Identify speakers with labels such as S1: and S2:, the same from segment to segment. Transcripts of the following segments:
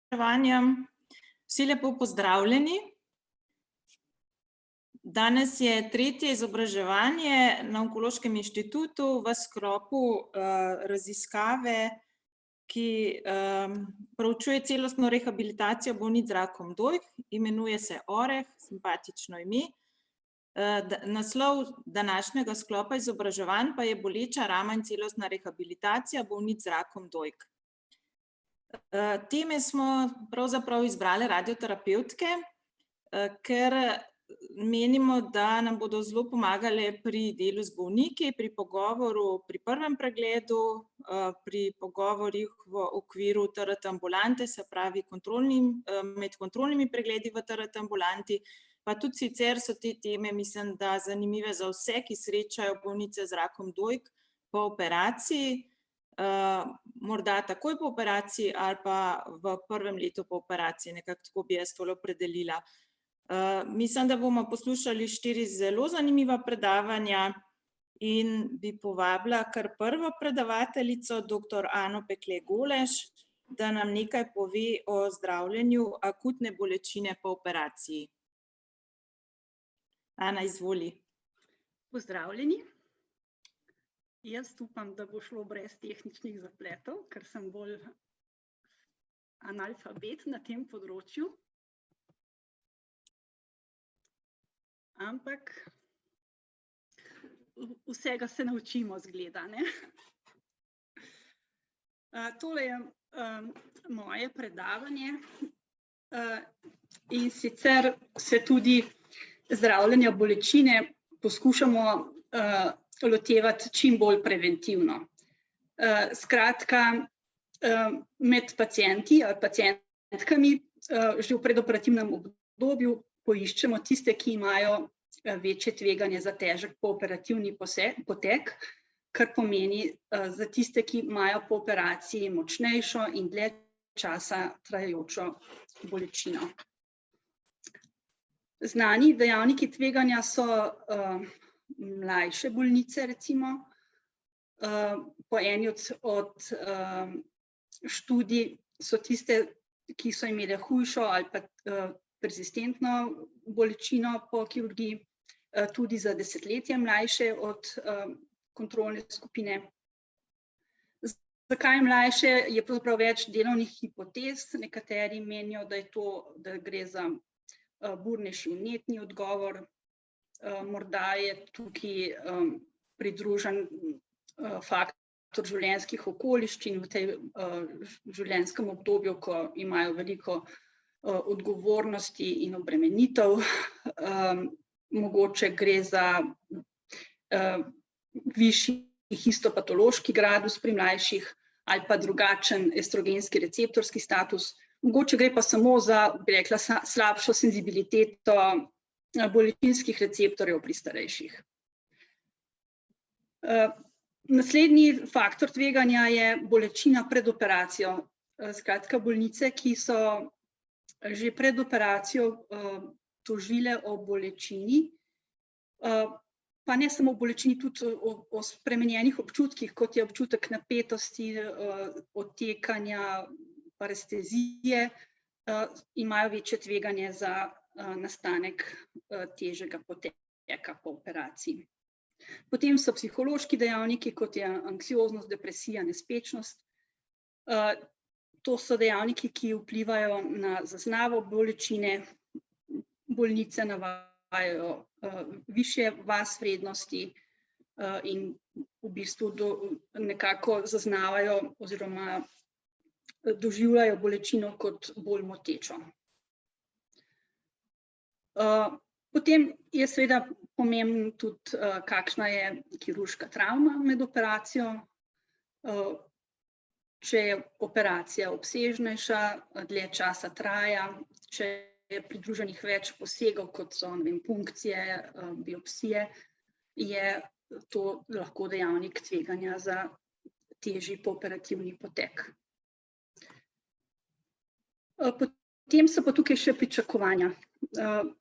S1: izobraževanjem. Vsi lepo pozdravljeni. Danes je tretje izobraževanje na Onkološkem inštitutu v sklopu raziskave, ki proučuje celostno rehabilitacijo bolnic z rakom dojk, imenuje se OREH, simpatično ime. Naslov današnjega sklopa izobraževanj pa je boleča rama in celostna rehabilitacija bolnic z rakom dojk. Teme smo pravzaprav izbrali radioterapevtke, ker menimo, da nam bodo zelo pomagale pri delu z bolniki, pri pogovoru, pri prvem pregledu, pri pogovorih v okviru TRT ambulante, se pravi med kontrolnimi pregledi v TRT ambulanti, pa tudi sicer so te teme, mislim, da zanimive za vse, ki srečajo bolnice z rakom dojk po operaciji, morda takoj po operaciji ali pa v prvem letu po operaciji, nekako tako bi jaz tole opredelila. Mislim, da bomo poslušali 4 zelo zanimiva predavanja in bi povabila kar prvo predavateljico, dr. Ano Pekle-Goleš, da nam nekaj pove o zdravljenju akutne bolečine po operaciji. Ana, izvoli.
S2: Pozdravljeni. Jaz upam, da bo šlo brez tehničnih zapletov, ker sem bolj analfabet na tem področju. Ampak vsega se naučimo, zgleda, ne? Tole je moje predavanje in sicer se tudi zdravljenja bolečine poskušamo lotevati čim bolj preventivno. Skratka, med pacienti ali pacientkami že v predoperativnem obdobju poiščemo tiste, ki imajo večje tveganje za težek pooperativni potek, kar pomeni za tiste, ki imajo po operaciji močnejšo in dlje časa trajajočo bolečino. Znani dejavniki tveganja so mlajše bolnice, recimo. Po eni od študij so tiste, ki so imele hujšo ali pa persistentno bolečino po kirurgiji, tudi za desetletje mlajše od kontrolne skupine. Zakaj mlajše? Je pravzaprav več delovnih hipotez. Nekateri menijo, da gre za burnejši vnetni odgovor. Morda je tukaj pridružen faktor življenjskih okoliščin v tej življenjskem obdobju, ko imajo veliko odgovornosti in obremenitev. Mogoče gre za višji histopatološki gradus pri mlajših ali pa drugačen estrogenski receptorski status. Mogoče gre pa samo za, bi rekla, slabšo senzibiliteto bolečinskih receptorjev pri starejših. Naslednji faktor tveganja je bolečina pred operacijo. Skratka, bolnice, ki so že pred operacijo tožile o bolečini, pa ne samo o bolečini, tudi o spremenjenih občutkih, kot je občutek napetosti, odtekanja, parestezije, imajo večje tveganje za nastanek težjega poteka po operaciji. Potem so psihološki dejavniki, kot je anksioznost, depresija, nespečnost. To so dejavniki, ki vplivajo na zaznavo bolečine. Bolnice navajajo višje VAS vrednosti in v bistvu nekako zaznavajo oziroma doživljajo bolečino kot bolj motečo. Potem je seveda pomembno tudi, kakšna je kirurška travma med operacijo. Če je operacija obsežnejša, dlje časa traja, če je pridruženih več posegov, kot so punkcije, biopsije, je to lahko dejavnik tveganja za težji pooperativni potek. Potem so pa tukaj še pričakovanja.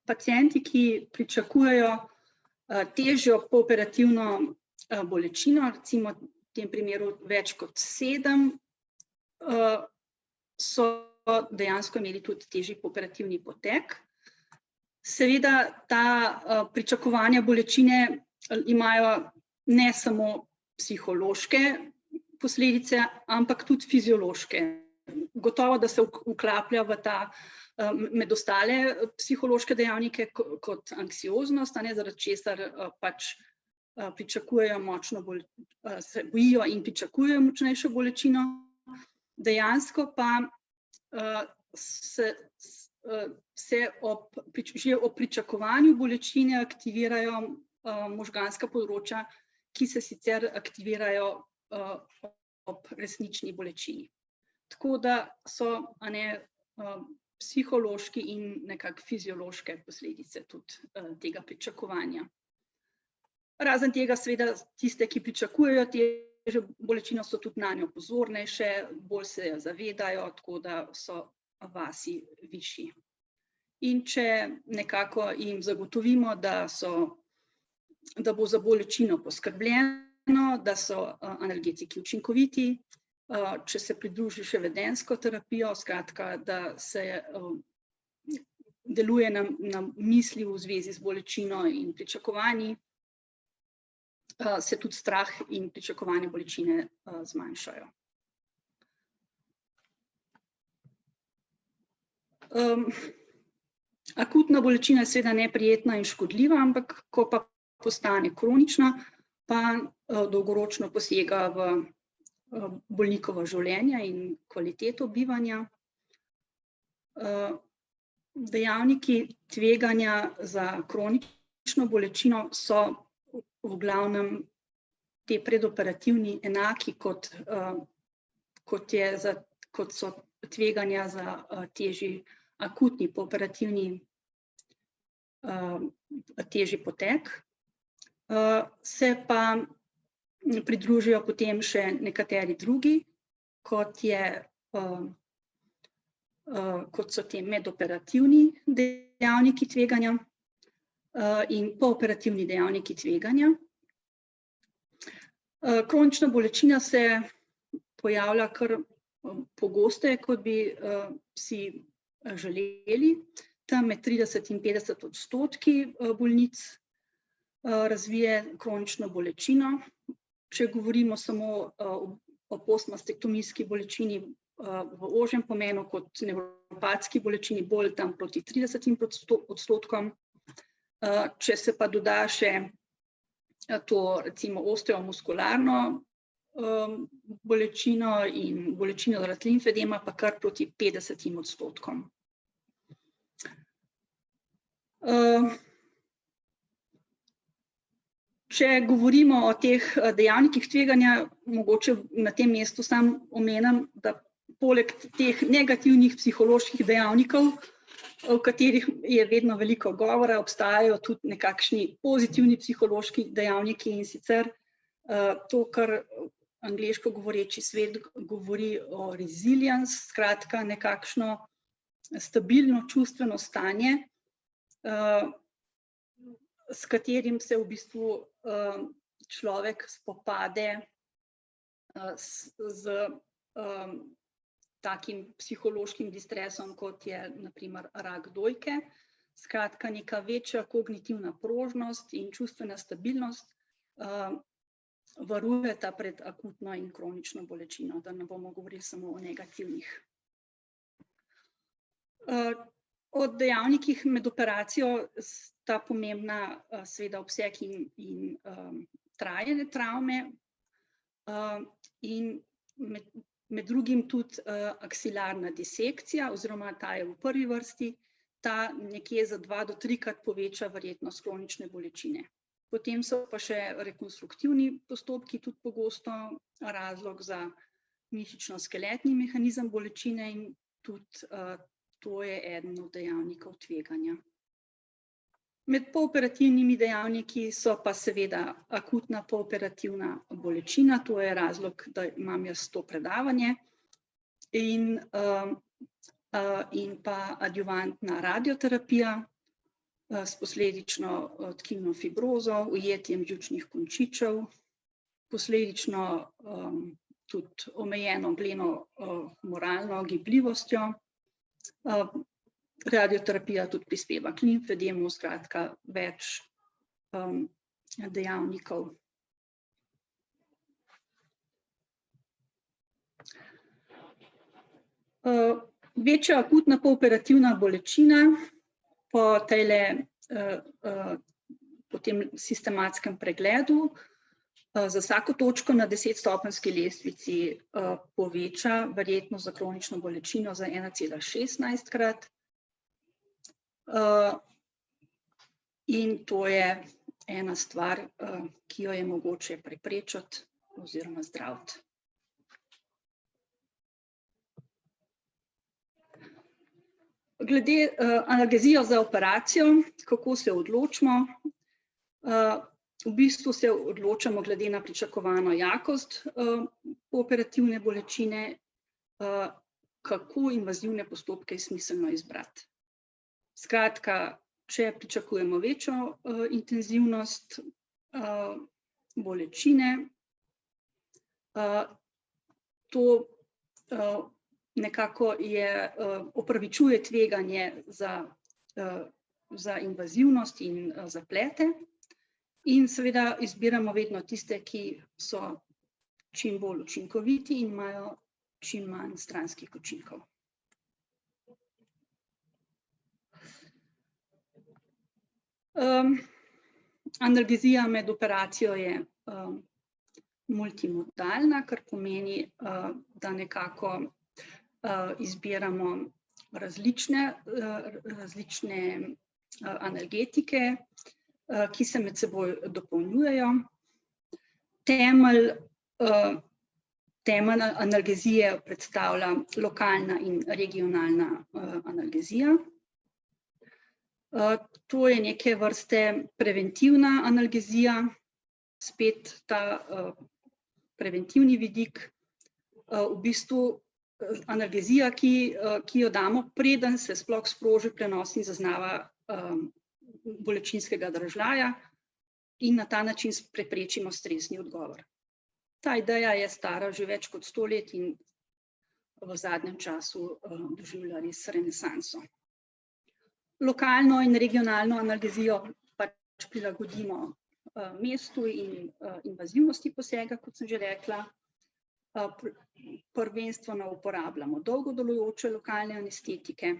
S2: Pacienti, ki pričakujejo težjo pooperativno bolečino, recimo v tem primeru več kot 7, so dejansko imeli tudi težji pooperativni potek. Seveda ta pričakovanja bolečine imajo ne samo psihološke posledice, ampak tudi fiziološke. Gotovo, da se vklaplja v ta med ostale psihološke dejavnike kot anksioznost, zaradi česar pač pričakujejo močno se bojijo in pričakujejo močnejšo bolečino. Dejansko pa se že ob pričakovanju bolečine aktivirajo možganska področja, ki se sicer aktivirajo ob resnični bolečini. Tako da so psihološki in nekako fiziološke posledice tudi tega pričakovanja. Razen tega, seveda, tiste, ki pričakujejo težjo bolečino, so tudi nanjo pozornejše, bolj se jo zavedajo, tako da so vasi višji. In če nekako jim zagotovimo, da bo za bolečino poskrbljeno, da so analgetiki učinkoviti, če se pridruži še vedenjsko terapijo, skratka, da se deluje na misli v zvezi z bolečino in pričakovanji, se tudi strah in pričakovanje bolečine zmanjšajo. Akutna bolečina je seveda neprijetna in škodljiva, ampak ko pa postane kronična, pa dolgoročno posega v bolnikovo življenje in kvaliteto bivanja. Dejavniki tveganja za kronično bolečino so v glavnem te predoperativni enaki, kot so tveganja za težji akutni pooperativni težji potek. Se pa pridružijo potem še nekateri drugi, kot so te medoperativni dejavniki tveganja in pooperativni dejavniki tveganja. Kronična bolečina se pojavlja kar pogosteje, kot bi si želeli. Tam med 30 in 50% bolnic razvije kronično bolečino. Če govorimo samo o postmastektomijski bolečini v ožjem pomenu kot nevropatski bolečini, bolj tam proti 30%. Če se pa doda še to recimo osteomuskularno bolečino in bolečino zaradi limfedema, pa kar proti 50%. Če govorimo o teh dejavnikih tveganja, mogoče na tem mestu sam omenim, da poleg teh negativnih psiholoških dejavnikov, o katerih je vedno veliko govora, obstajajo tudi nekakšni pozitivni psihološki dejavniki, in sicer to, kar angleško govoreči svet govori o resilience, skratka nekakšno stabilno čustveno stanje, s katerim se v bistvu človek spopade z takim psihološkim distresom, kot je na primer rak dojke. Skratka, neka večja kognitivna prožnost in čustvena stabilnost varujeta pred akutno in kronično bolečino, da ne bomo govorili samo o negativnih. Od dejavnikih med operacijo sta pomembna seveda obseg in trajanje travme in med drugim tudi aksilarna disekcija, oziroma ta je v prvi vrsti, ta nekje za 2 do 3-krat poveča verjetnost kronične bolečine. Potem so pa še rekonstruktivni postopki tudi pogosto razlog za mišično-skeletni mehanizem bolečine in tudi to je eden od dejavnikov tveganja. Med pooperativnimi dejavniki so pa seveda akutna pooperativna bolečina, to je razlog, da imam jaz to predavanje, in pa adjuvantna radioterapija s posledično tkivno fibrozo, ujetjem živčnih končičev, posledično tudi omejeno gleno-humoralno gibljivostjo Radioterapija tudi prispeva k limfedemu, skratka več dejavnikov. Večja akutna pooperativna bolečina po tem sistematskem pregledu za vsako točko na 10-stopenjski lestvici poveča verjetnost za kronično bolečino za 1,16-krat. In to je ena stvar, ki jo je mogoče preprečiti oziroma zdraviti. Glede analgezijo za operacijo, kako se odločimo? V bistvu se odločamo glede na pričakovano jakost pooperativne bolečine, kako invazivne postopke je smiselno izbrati. Skratka, če pričakujemo večjo intenzivnost bolečine, to nekako opravičuje tveganje za invazivnost in zaplete. In seveda izbiramo vedno tiste, ki so čim bolj učinkoviti in imajo čim manj stranskih učinkov. Analgezija med operacijo je multimodalna, kar pomeni, da nekako izbiramo različne analgetike, ki se med seboj dopolnjujejo. Temelj analgezije predstavlja lokalna in regionalna analgezija. To je neke vrste preventivna analgezija, spet ta preventivni vidik, v bistvu analgezija, ki jo damo, preden se sploh sproži prenos in zaznava bolečinskega dražljaja in na ta način preprečimo stresni odgovor. Ta ideja je stara že več kot 100 let in v zadnjem času doživlja res renesanso. Lokalno in regionalno analgezijo pač prilagodimo mestu in invazivnosti posega, kot sem že rekla. Prvenstveno uporabljamo dolgo delujoče lokalne anestetike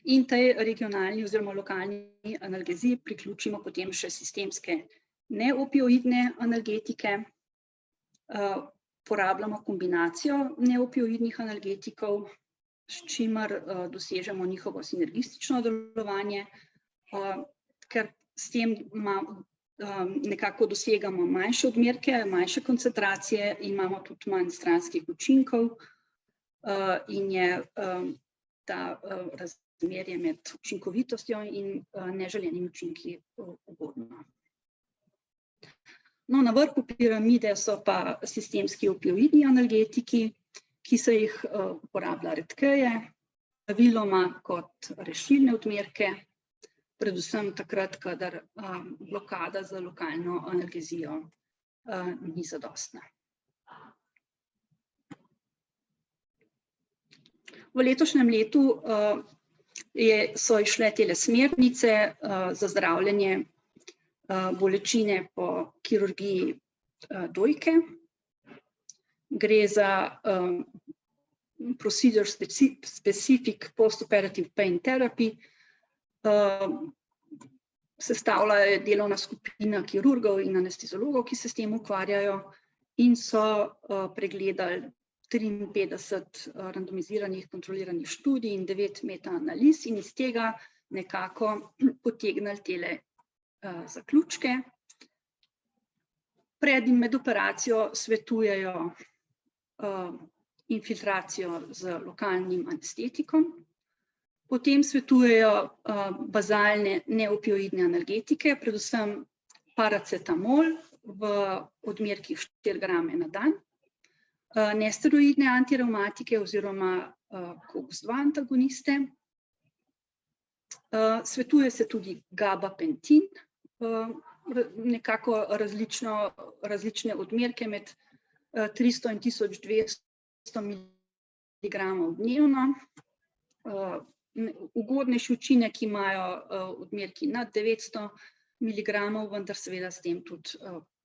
S2: in tej regionalni oziroma lokalni analgeziji priključimo potem še sistemske neopioidne analgetike. Uporabljamo kombinacijo neopioidnih analgetikov, s čimer dosežemo njihovo sinergistično delovanje, ker s tem nekako dosegamo manjše odmerke, manjše koncentracije, imamo tudi manj stranskih učinkov in je ta razmerje med učinkovitostjo in neželenimi učinki ugodno. No, na vrhu piramide so pa sistemski opioidni analgetiki, ki se jih uporablja redkeje, praviloma kot rešilne odmerke, predvsem takrat, kadar blokada z lokalno analgezijo ni zadostna. V letošnjem letu so izšle tele smernice za zdravljenje bolečine po kirurgiji dojke. Gre za procedure specific postoperative pain therapy. Sestavlja delovna skupina kirurgov in anesteziologov, ki se s tem ukvarjajo in so pregledali 53 randomiziranih kontroliranih študij in 9 metaanaliz in iz tega nekako potegnili tele zaključke. Pred in med operacijo svetujejo infiltracijo z lokalnim anestetikom, potem svetujejo bazalne neopioidne analgetike, predvsem paracetamol v odmerkih 4 grame na dan, nesteroidne antirevmatike oziroma COX-2 antagoniste. Svetuje se tudi gabapentin, nekako različne odmerke med 300 in 1200 mg dnevno. ugodnejši učinek imajo odmerki nad 900 mg, vendar seveda s tem tudi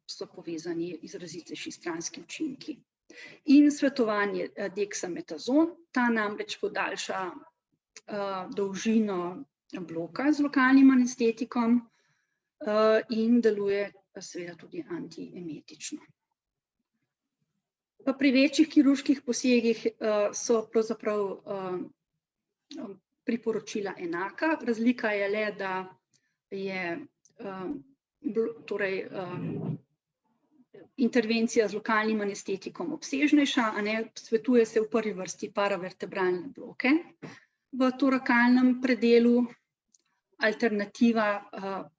S2: so povezani izrazitejši stranski učinki. In svetovanje deksametazon, ta namreč podaljša dolžino bloka z lokalnim anestetikom in deluje seveda tudi antiemetično. Pri večjih kirurških posegih so pravzaprav priporočila enaka. Razlika je le, da je intervencija z lokalnim anestetikom obsežnejša, svetuje se v prvi vrsti paravertebralne bloke v torakalnem predelu, alternativa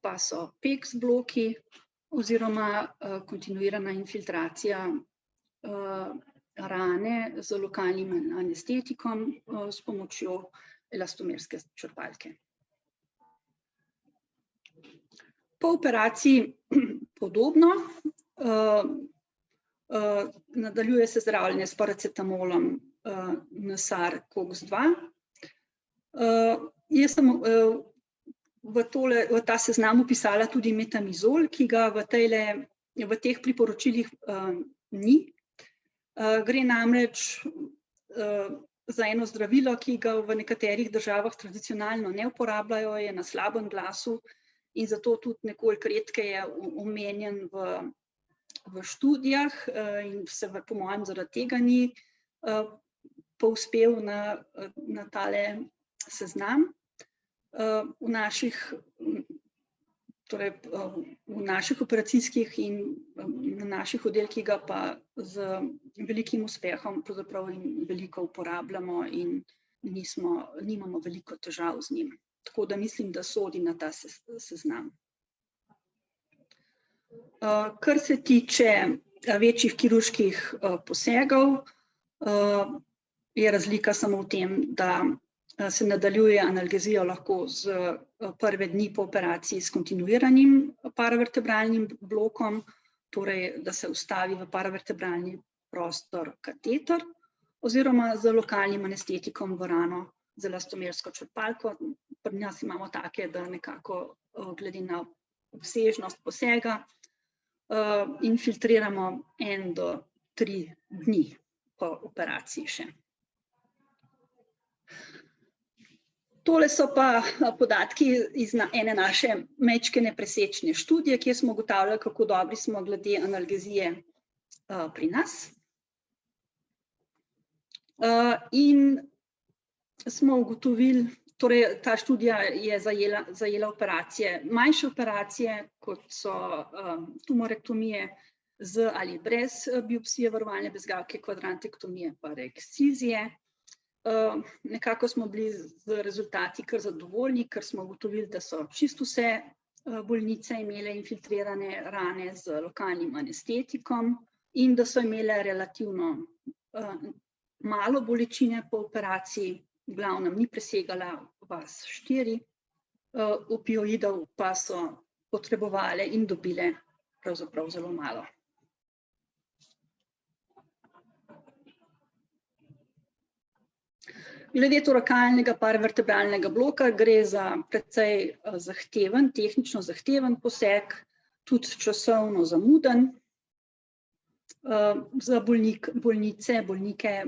S2: pa so PEX bloki oziroma kontinuirana infiltracija rane z lokalnim anestetikom s pomočjo elastomerske črpalke. Po operaciji podobno, nadaljuje se zdravljenje s paracetamolom NSAR COX-2. Jaz sem v ta seznam upisala tudi metamizol, ki ga v teh priporočilih ni. Gre namreč za eno zdravilo, ki ga v nekaterih državah tradicionalno ne uporabljajo, je na slabem glasu in zato tudi nekoliko redkeje omenjen v študijah in se po mojem zaradi tega ni povzpel na tale seznam. V naših operacijskih in na naših oddelkih ga pa z velikim uspehom pravzaprav veliko uporabljamo in nimamo veliko težav z njim. Tako da mislim, da sodi na ta seznam. Kar se tiče večjih kirurških posegov, je razlika samo v tem, da se nadaljuje analgezijo lahko z prve dni po operaciji s kontinuiranim paravertebralnim blokom, torej da se vstavi v paravertebralni prostor kateter oziroma z lokalnim anestetikom v rano z elastomersko črpalko. Pri nas imamo take, da nekako glede na obsežnost posega infiltriramo 1 do 3 dni po operaciji še. Tole so pa podatki iz ene naše majčkene presečne študije, kjer smo ugotavljali, kako dobri smo glede analgezije pri nas. In smo ugotovili, torej ta študija je zajela operacije, manjše operacije, kot so tumorektomije z ali brez biopsije varovalne bezgavke, kvadrantektomije pa reekcizije. Nekako smo bili z rezultati kar zadovoljni, ker smo ugotovili, da so čisto vse bolnice imele infiltrirane rane z lokalnim anestetikom in da so imele relativno malo bolečine po operaciji, v glavnem ni presegala vas 4, opioidov pa so potrebovale in dobile pravzaprav zelo malo. Glede torakalnega paravertebralnega bloka gre za precej zahteven, tehnično zahteven poseg, tudi časovno zamuden. Za bolnike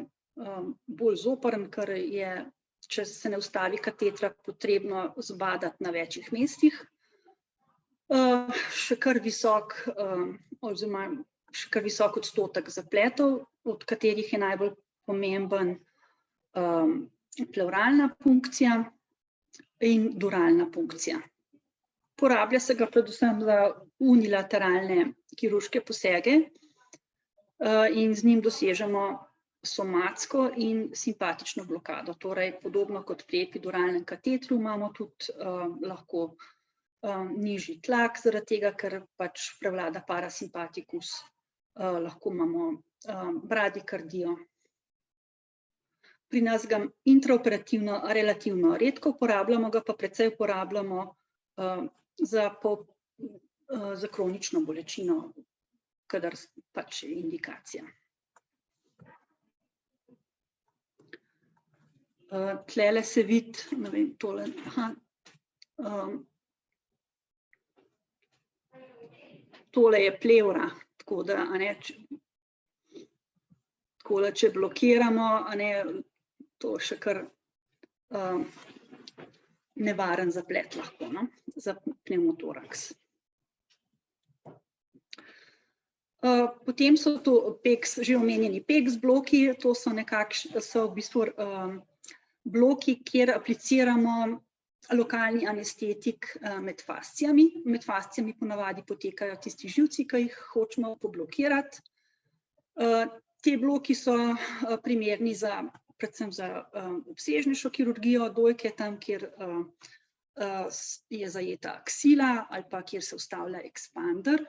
S2: bolj zoprn, ker je, če se ne vstavi katetra, potrebno zbadati na večjih mestih. Še kar visok odstotek zapletov, od katerih je najbolj pomemben pleuralna punkcija in duralna punkcija. Porablja se ga predvsem za unilateralne kirurške posege in z njim dosežemo somatsko in simpatično blokado. Torej, podobno kot pri epiduralnem katetru imamo tudi lahko nižji tlak, zaradi tega, ker pač prevlada parasimpatikus, lahko imamo bradikardijo. Pri nas ga intraoperativno relativno redko uporabljamo, ga pa precej uporabljamo za kronično bolečino, kadar pač je indikacija. Tlele se vidi, ne vem, tole, tole je plevra, tako da, takole, če blokiramo, to je še kar nevaren zaplet lahko, no, za pnevmotoraks. Potem so to PEX, že omenjeni PEX bloki, to so v bistvu bloki, kjer apliciramo lokalni anestetik med fascijami. Med fascijami ponavadi potekajo tisti živci, ki jih hočemo poblokirati. Ti bloki so primerni predvsem za obsežnejšo kirurgijo dojke, tam, kjer je zajeta aksila ali pa kjer se vstavlja ekspander.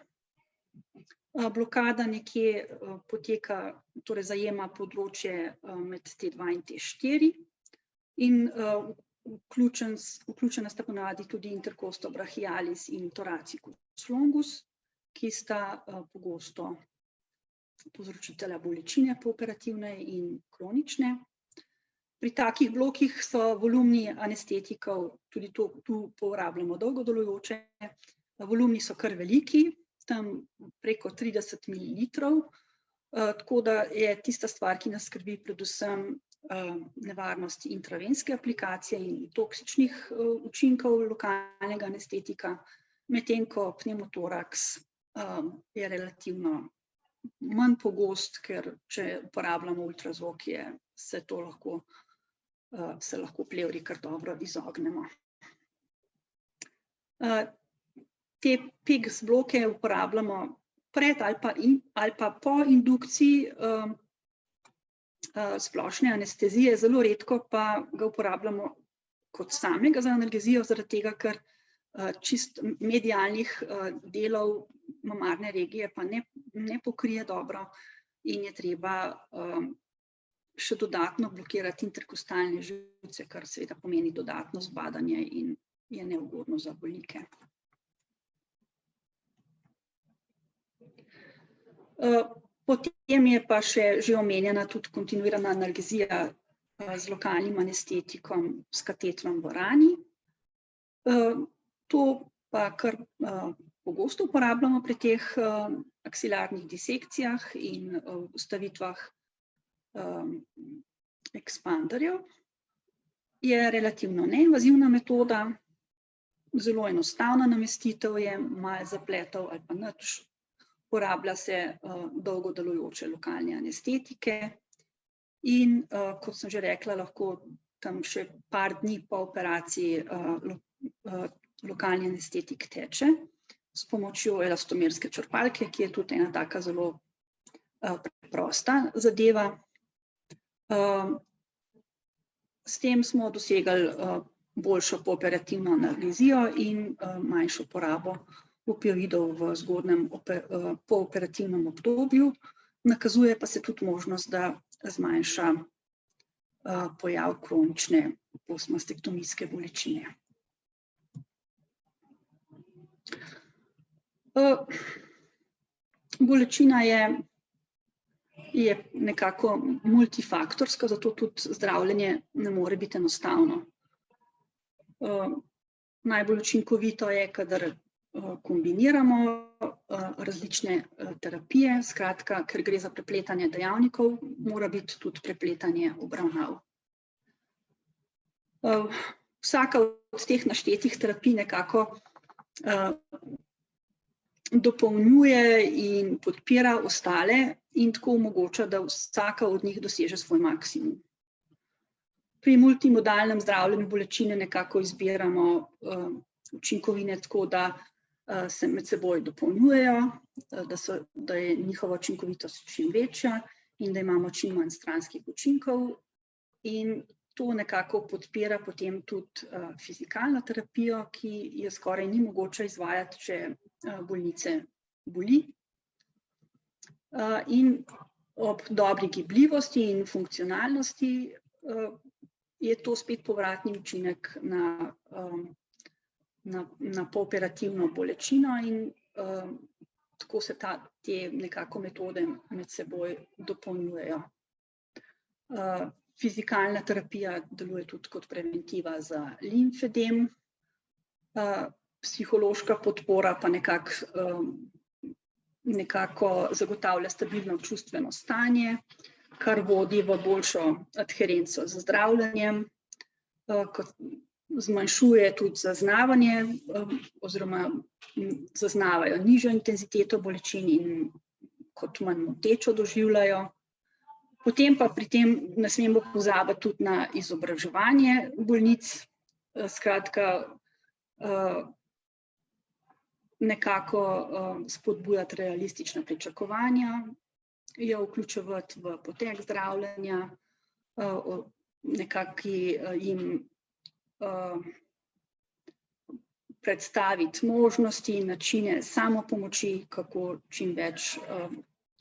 S2: Blokada nekje poteka, torej zajema področje med T2 in T4 in vključena sta ponavadi tudi intercosto brachialis in thoracicus longus, ki sta pogosto povzročitelja bolečine pooperativne in kronične. Pri takih blokih so volumni anestetikov, tudi tu uporabljamo dolgo delujoče, volumni so kar veliki, tam preko 30 ml, tako da je tista stvar, ki nas skrbi predvsem nevarnost intravenske aplikacije in toksičnih učinkov lokalnega anestetika, medtem ko pnevmotoraks je relativno manj pogost, ker če uporabljamo ultrazvok, se lahko plevri kar dobro izognemo. Te PEX bloke uporabljamo pred ali pa po indukciji splošne anestezije, zelo redko pa ga uporabljamo kot samega za analgezijo, zaradi tega, ker čist medialnih delov mamarne regije pa ne pokrije dobro in je treba še dodatno blokirati interkostalne živce, kar seveda pomeni dodatno zbadanje in je neugodno za bolnike. Potem je pa še že omenjena tudi kontinuirana analgezija z lokalnim anestetikom s katetrom v rani. To pa kar pogosto uporabljamo pri teh aksilarnih disekcijah in vstavitvah ekspanderjev. Je relativno neinvazivna metoda, zelo enostavna namestitev je, malo zapletov ali pa nič. Uporablja se dolgo delujoče lokalne anestetike in, kot sem že rekla, lahko tam še par dni po operaciji lokalni anestetik teče s pomočjo elastomerske črpalke, ki je tudi ena taka zelo preprosta zadeva. S tem smo dosegali boljšo pooperativno analgezijo in manjšo porabo opioidov v zgodnjem pooperativnem obdobju. Nakazuje pa se tudi možnost, da zmanjša pojav kronične postmastektomijske bolečine. Bolečina je nekako multifaktorska, zato tudi zdravljenje ne more biti enostavno. Najbolj učinkovito je, kadar kombiniramo različne terapije, skratka, ker gre za prepletanje dejavnikov, mora biti tudi prepletanje obravnav. Vsaka od teh naštetih terapij nekako dopolnjuje in podpira ostale in tako omogoča, da vsaka od njih doseže svoj maksimum. Pri multimodalnem zdravljenju bolečine nekako izbiramo učinkovine tako, da se med seboj dopolnjujejo, da je njihova učinkovitost čim večja in da imamo čim manj stranskih učinkov. In to nekako podpira potem tudi fizikalno terapijo, ki je skoraj ni mogoče izvajati, če bolnice boli. In ob dobri gibljivosti in funkcionalnosti je to spet povratni učinek na pooperativno bolečino in tako se te nekako metode med seboj dopolnjujejo. Fizikalna terapija deluje tudi kot preventiva za limfedem, psihološka podpora pa nekako zagotavlja stabilno čustveno stanje, kar vodi v boljšo adherenco z zdravljenjem, zmanjšuje tudi zaznavanje oziroma zaznavajo nižjo intenziteto bolečin in kot manj motečo doživljajo. Potem pa pri tem ne smemo pozabiti tudi na izobraževanje bolnic, skratka nekako spodbujati realistična pričakovanja, jo vključevati v potek zdravljenja, nekako jim predstaviti možnosti in načine samopomoči, kako čim več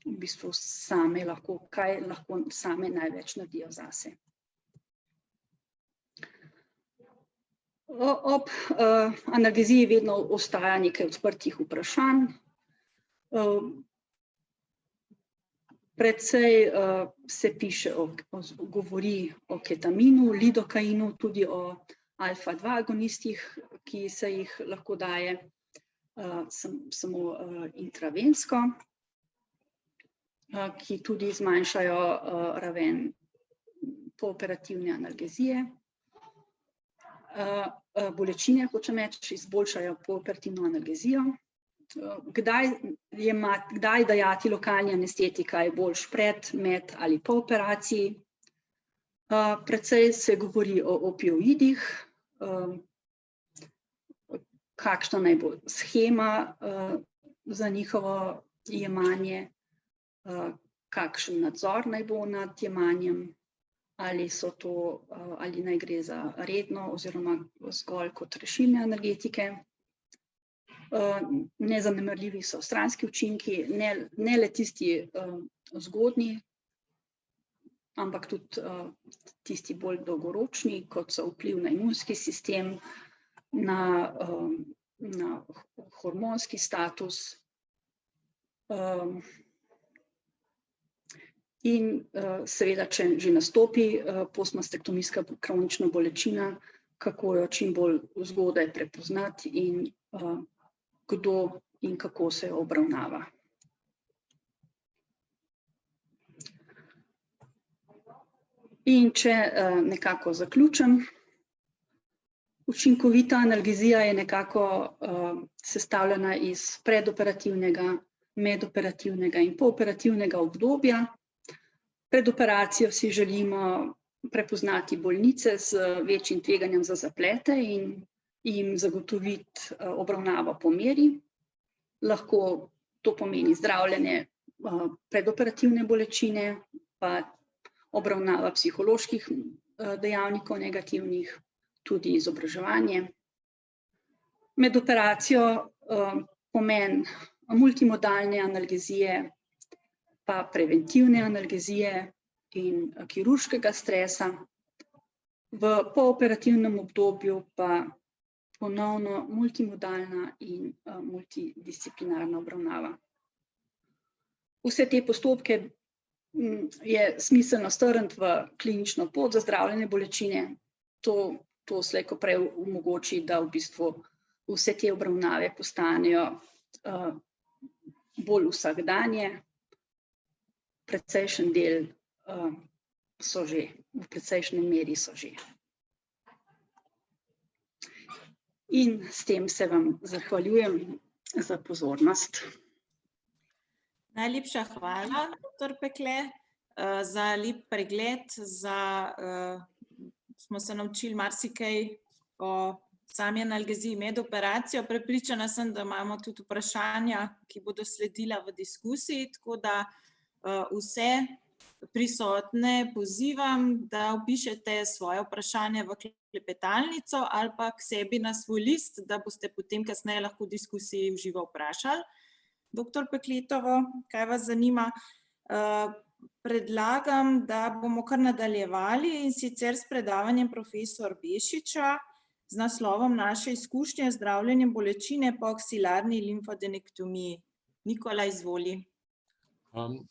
S2: v bistvu kaj lahko same največ naredijo zase. Ob analgeziji vedno ostaja nekaj odprtih vprašanj. Precej se piše, govori o ketaminu, lidokainu, tudi o alfa-2 agonistih, ki se jih lahko daje samo intravensko, ki tudi zmanjšajo raven pooperativne analgezije. Bolečine, hočem reči, izboljšajo pooperativno analgezijo. Kdaj dajati lokalni anestetika je boljš pred, med ali po operaciji. Precej se govori o opioidih, kakšna naj bo shema za njihovo jemanje, kakšen nadzor naj bo nad jemanjem, ali naj gre za redno oziroma zgolj kot rešilne analgetike. Nezanemarljivi so stranski učinki, ne le tisti zgodnji, ampak tudi tisti bolj dolgoročni, kot so vpliv na imunski sistem, na hormonski status. In seveda, če že nastopi postmastektomijska kronična bolečina, kako jo čim bolj zgodaj prepoznati in kdo in kako se jo obravnava. In če nekako zaključim, učinkovita analgezija je nekako sestavljena iz predoperativnega, medoperativnega in pooperativnega obdobja. Pred operacijo si želimo prepoznati bolnice z večjim tveganjem za zaplete in jim zagotoviti obravnavo po meri. Lahko to pomeni zdravljenje predoperativne bolečine, pa obravnava psiholoških dejavnikov negativnih, tudi izobraževanje. Med operacijo pomen multimodalne analgezije, pa preventivne analgezije in kirurškega stresa. V pooperativnem obdobju pa ponovno multimodalna in multidisciplinarna obravnava. Vse te postopke je smiselno strniti v klinično pot za zdravljenje bolečine. To slej ko prej omogoči, da v bistvu vse te obravnave postanejo bolj vsakdanje. Precejšen del so že, v precejšnji meri so že. In s tem se vam zahvaljujem za pozornost.
S1: Najlepša hvala, dr. Pekle, za lep pregled, smo se naučili marsikaj o sami analgeziji med operacijo. Prepričana sem, da imamo tudi vprašanja, ki bodo sledila v diskusiji, tako da vse prisotne pozivam, da vpišete svoje vprašanje v klepetalnico ali pa k sebi na svoj list, da boste potem kasneje lahko v diskusiji v živo vprašali. Dr. Pekletovo, kaj vas zanima? Predlagam, da bomo kar nadaljevali, in sicer s predavanjem profesor Bešiča z naslovom Naše izkušnje z zdravljenjem bolečine po aksilarni limfadenektomiji. Nikola, izvoli.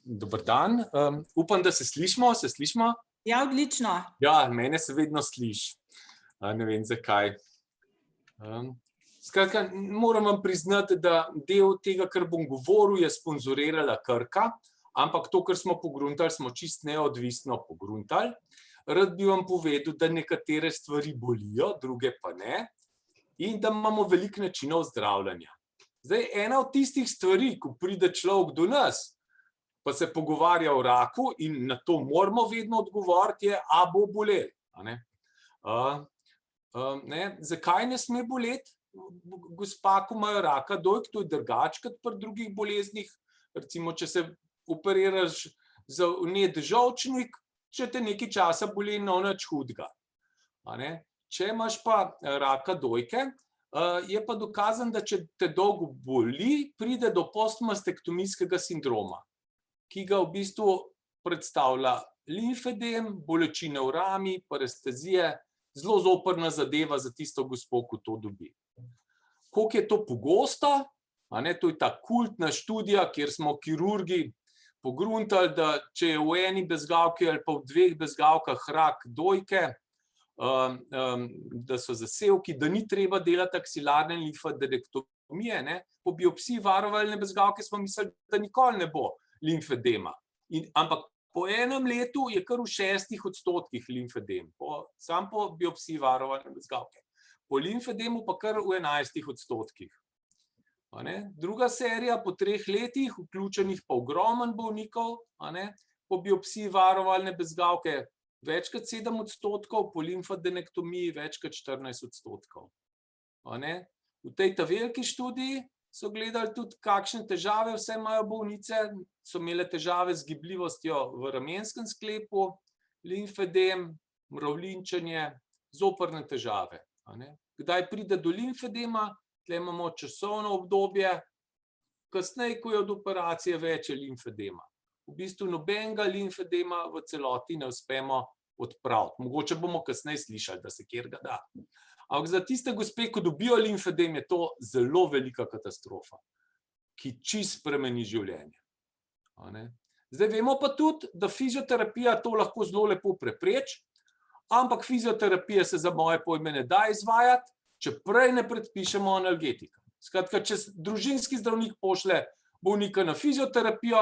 S3: Dober dan, upam, da se slišimo.
S1: Ja, odlično.
S3: Ja, mene se vedno sliši. Ne vem zakaj. Skratka, moram vam priznati, da del tega, kar bom govoril, je sponzorirala Krka, ampak to, kar smo pogruntali, smo čist neodvisno pogruntali. Rad bi vam povedal, da nekatere stvari bolijo, druge pa ne, in da imamo veliko načinov zdravljenja. Zdaj, ena od tistih stvari, ko pride človek do nas, pa se pogovarja o raku in na to moramo vedno odgovoriti, je, a bo bolel. Zakaj ne sme boleti? Gospa, ko imajo raka dojk, to je drugače kot pri drugih boleznih. Recimo, če se operiraš za vnet žolčnik, če te nekaj časa boli, no nič hudega. Če imaš pa raka dojke, je pa dokazano, da če te dolgo boli, pride do postmastektomijskega sindroma, ki ga v bistvu predstavlja limfedem, bolečine v rami, parestezije, zelo zoprna zadeva za tisto gospo, ko to dobi. Koliko je to pogosto? To je ta kultna študija, kjer smo kirurgi pogruntali, da če je v eni bezgavki ali pa v dveh bezgavkah rak dojke, da so zasevki, da ni treba delati aksilarne limfadenektomije. Po biopsiji varovalne bezgavke smo mislili, da nikoli ne bo limfedema. Ampak po enem letu je kar v 6% limfedem, sam po biopsiji varovalne bezgavke. Po limfedemu pa kar v 11%. Druga serija, po 3 letih, vključenih pa ogromen bolnikov, po biopsiji varovalne bezgavke več kot 7%, po limfadenektomiji več kot 14%. V tej veliki študiji so gledali tudi, kakšne težave vse imajo bolnice, so imele težave z gibljivostjo v ramenskem sklepu, limfedem, mravljinčenje, zoprne težave. Kdaj pride do limfedema? Tukaj imamo časovno obdobje, kasneje, ko je od operacije več je limfedema. V bistvu nobenega limfedema v celoti ne uspemo odpraviti. Mogoče bomo kasneje slišali, da se kjerga da. Ampak za tiste gospe, ko dobijo limfedem, je to zelo velika katastrofa, ki čisto spremeni življenje. Zdaj vemo pa tudi, da fizioterapija to lahko zelo lepo prepreči, ampak fizioterapija se za moje pojme ne da izvajati, če prej ne predpišemo analgetika. Skratka, če družinski zdravnik pošlje bolnika na fizioterapijo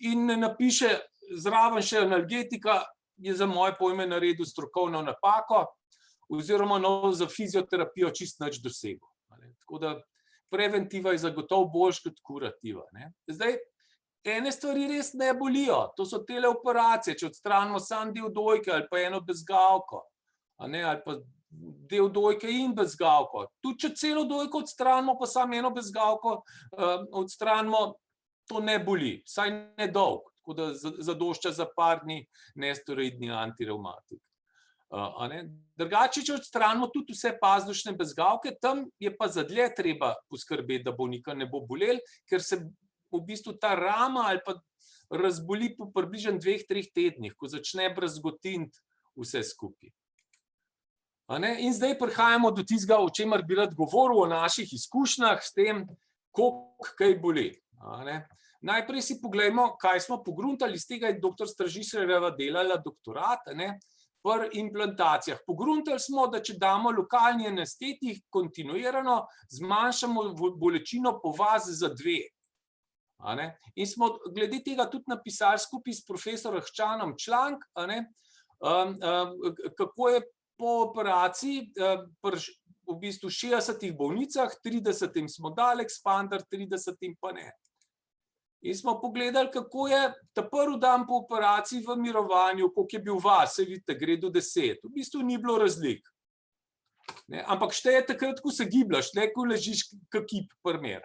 S3: in ne napiše zraven še analgetika, je za moje pojme naredil strokovno napako, oziroma za fizioterapijo čisto nič dosegel. Tako da preventiva je zagotovo boljša kot kurativa. Zdaj, ene stvari res ne bolijo, to so tele operacije, če odstranimo sam del dojke ali pa eno bezgavko, ali pa del dojke in bezgavko. Tudi če celo dojko odstranimo, pa samo eno bezgavko odstranimo, to ne boli, saj ne dolgo, tako da zadošča za par dni nesteroidni antirevmatik. Drugače, če odstranimo tudi vse pazdušne bezgavke, tam je pa za dlje treba poskrbeti, da bolnika ne bo bolel, ker se v bistvu ta rama ali pa razboli po približno 2-3 tednih, ko začne brazgotiniti vse skupaj. In zdaj prihajamo do tistega, o čemer bi rad govoril, o naših izkušnjah s tem, koliko kaj boli. Najprej si poglejmo, kaj smo pogruntali, iz tega je dr. Stražišarjeva delala doktorat, pri implantacijah. Pogruntali smo, da če damo lokalni anestetik kontinuirano, zmanjšamo bolečino po vazi za 2. In smo glede tega tudi napisali skupaj s profesorjem Hčanom članek, kako je po operaciji pri v bistvu 60 bolnicah, 30 smo dali ekspander, 30 pa ne. In smo pogledali, kako je ta prvi dan po operaciji v mirovanju, koliko je bil vas, se vidite, gre do 10. V bistvu ni bilo razlik. Ampak šteje takrat, ko se gibljaš, ne ko ležiš kip primer.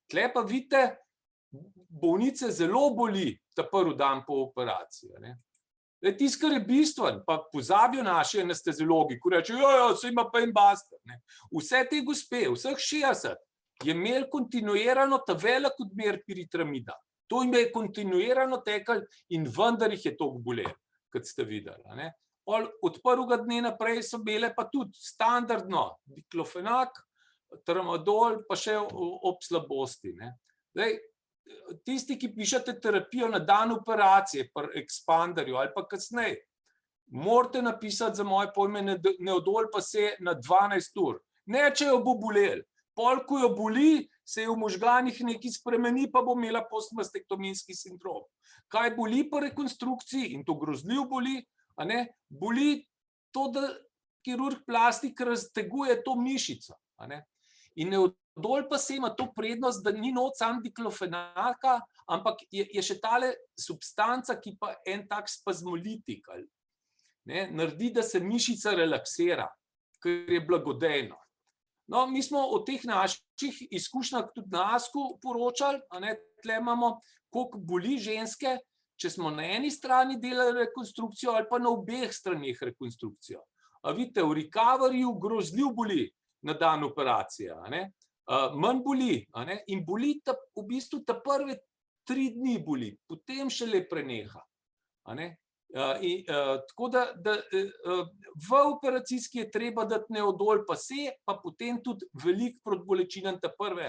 S3: Tle pa vidite, bolnice zelo boli ta prvi dan po operaciji. Tisto, kar je bistven, pa pozabijo naši anesteziologi, ko rečejo, se ima pa in basta. Vse te gospe, vseh 60, je imel kontinuirano ta velik odmer piritramida. To jim je kontinuirano tekel in vendar jih je toliko bolelo, kot ste videli. Od prvega dne naprej so imele pa tudi standardno diklofenak, tramadol, pa še ob slabosti. Tisti, ki pišete terapijo na dan operacije pri ekspanderju ali pa kasneje, morate napisati za moje pojme Neodol pase na 12 ur. Ne, če jo bo bolel. Pol, ko jo boli, se v možganih nekaj spremeni, pa bo imela postmastektomijski sindrom. Kaj boli po rekonstrukciji, in to grozljiv boli, a ne, boli to, da kirurg plastik razteguje to mišico. A ne. In Neodol pase ima to prednost, da ni not sam diklofenaka, ampak je še tale substanca, ki pa en tak spazmolitik, ne, naredi, da se mišica relaksira, ker je blagodejno. No, mi smo o teh naših izkušnjah tudi na ASKU poročali, a ne, tle imamo, koliko boli ženske, če smo na eni strani delali rekonstrukcijo ali pa na obeh straneh rekonstrukcijo. A vidite, v recoveryju grozljiv boli na dan operacije, a ne, manj boli, a ne, in boli v bistvu ta prve 3 dni boli, potem šele preneha, a ne. Tako da v operacijski je treba dati Neodol pase, pa potem tudi veliko proti bolečinam ta prve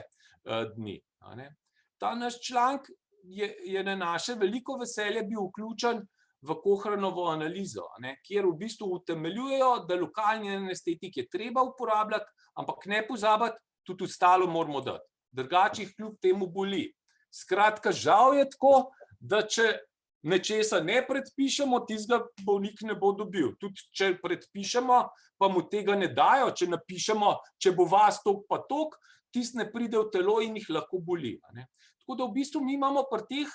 S3: dni. Ta naš članek je na naše veliko veselje bil vključen v Kohranovo analizo, kjer v bistvu utemeljujejo, da lokalni anestetik je treba uporabljati, ampak ne pozabiti, tudi ostalo moramo dati. Drugače jih kljub temu boli. Skratka, žal je tako, da če nečesa ne predpišemo, tistega bolnik ne bo dobil. Tudi če predpišemo, pa mu tega ne dajo, če napišemo, če bo vas tok pa tok, tist ne pride v telo in jih lahko boli. Tako da v bistvu mi imamo pri teh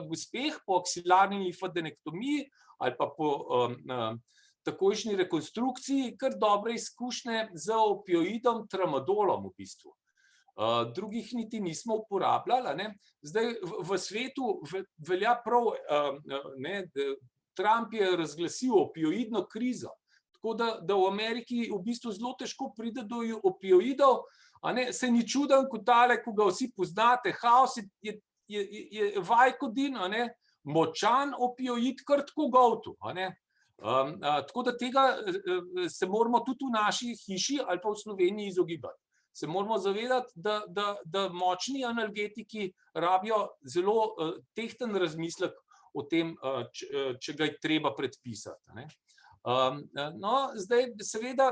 S3: gospeh po aksilarni limfadenektomiji ali pa po takojšnji rekonstrukciji kar dobre izkušnje z opioidom tramadolom v bistvu. Drugih niti nismo uporabljali. Zdaj v svetu velja prav, Trump je razglasil opioidno krizo, tako da v Ameriki v bistvu zelo težko pride do opioidov, se ni čuden, kot tale, ko ga vsi poznate, House je Vicodin, močan opioid, kar tako govtu. Tako da tega se moramo tudi v naši hiši ali pa v Sloveniji izogibati. Se moramo zavedati, da močni analgetiki rabijo zelo tehten razmislek o tem, če ga je treba predpisati. No, zdaj seveda,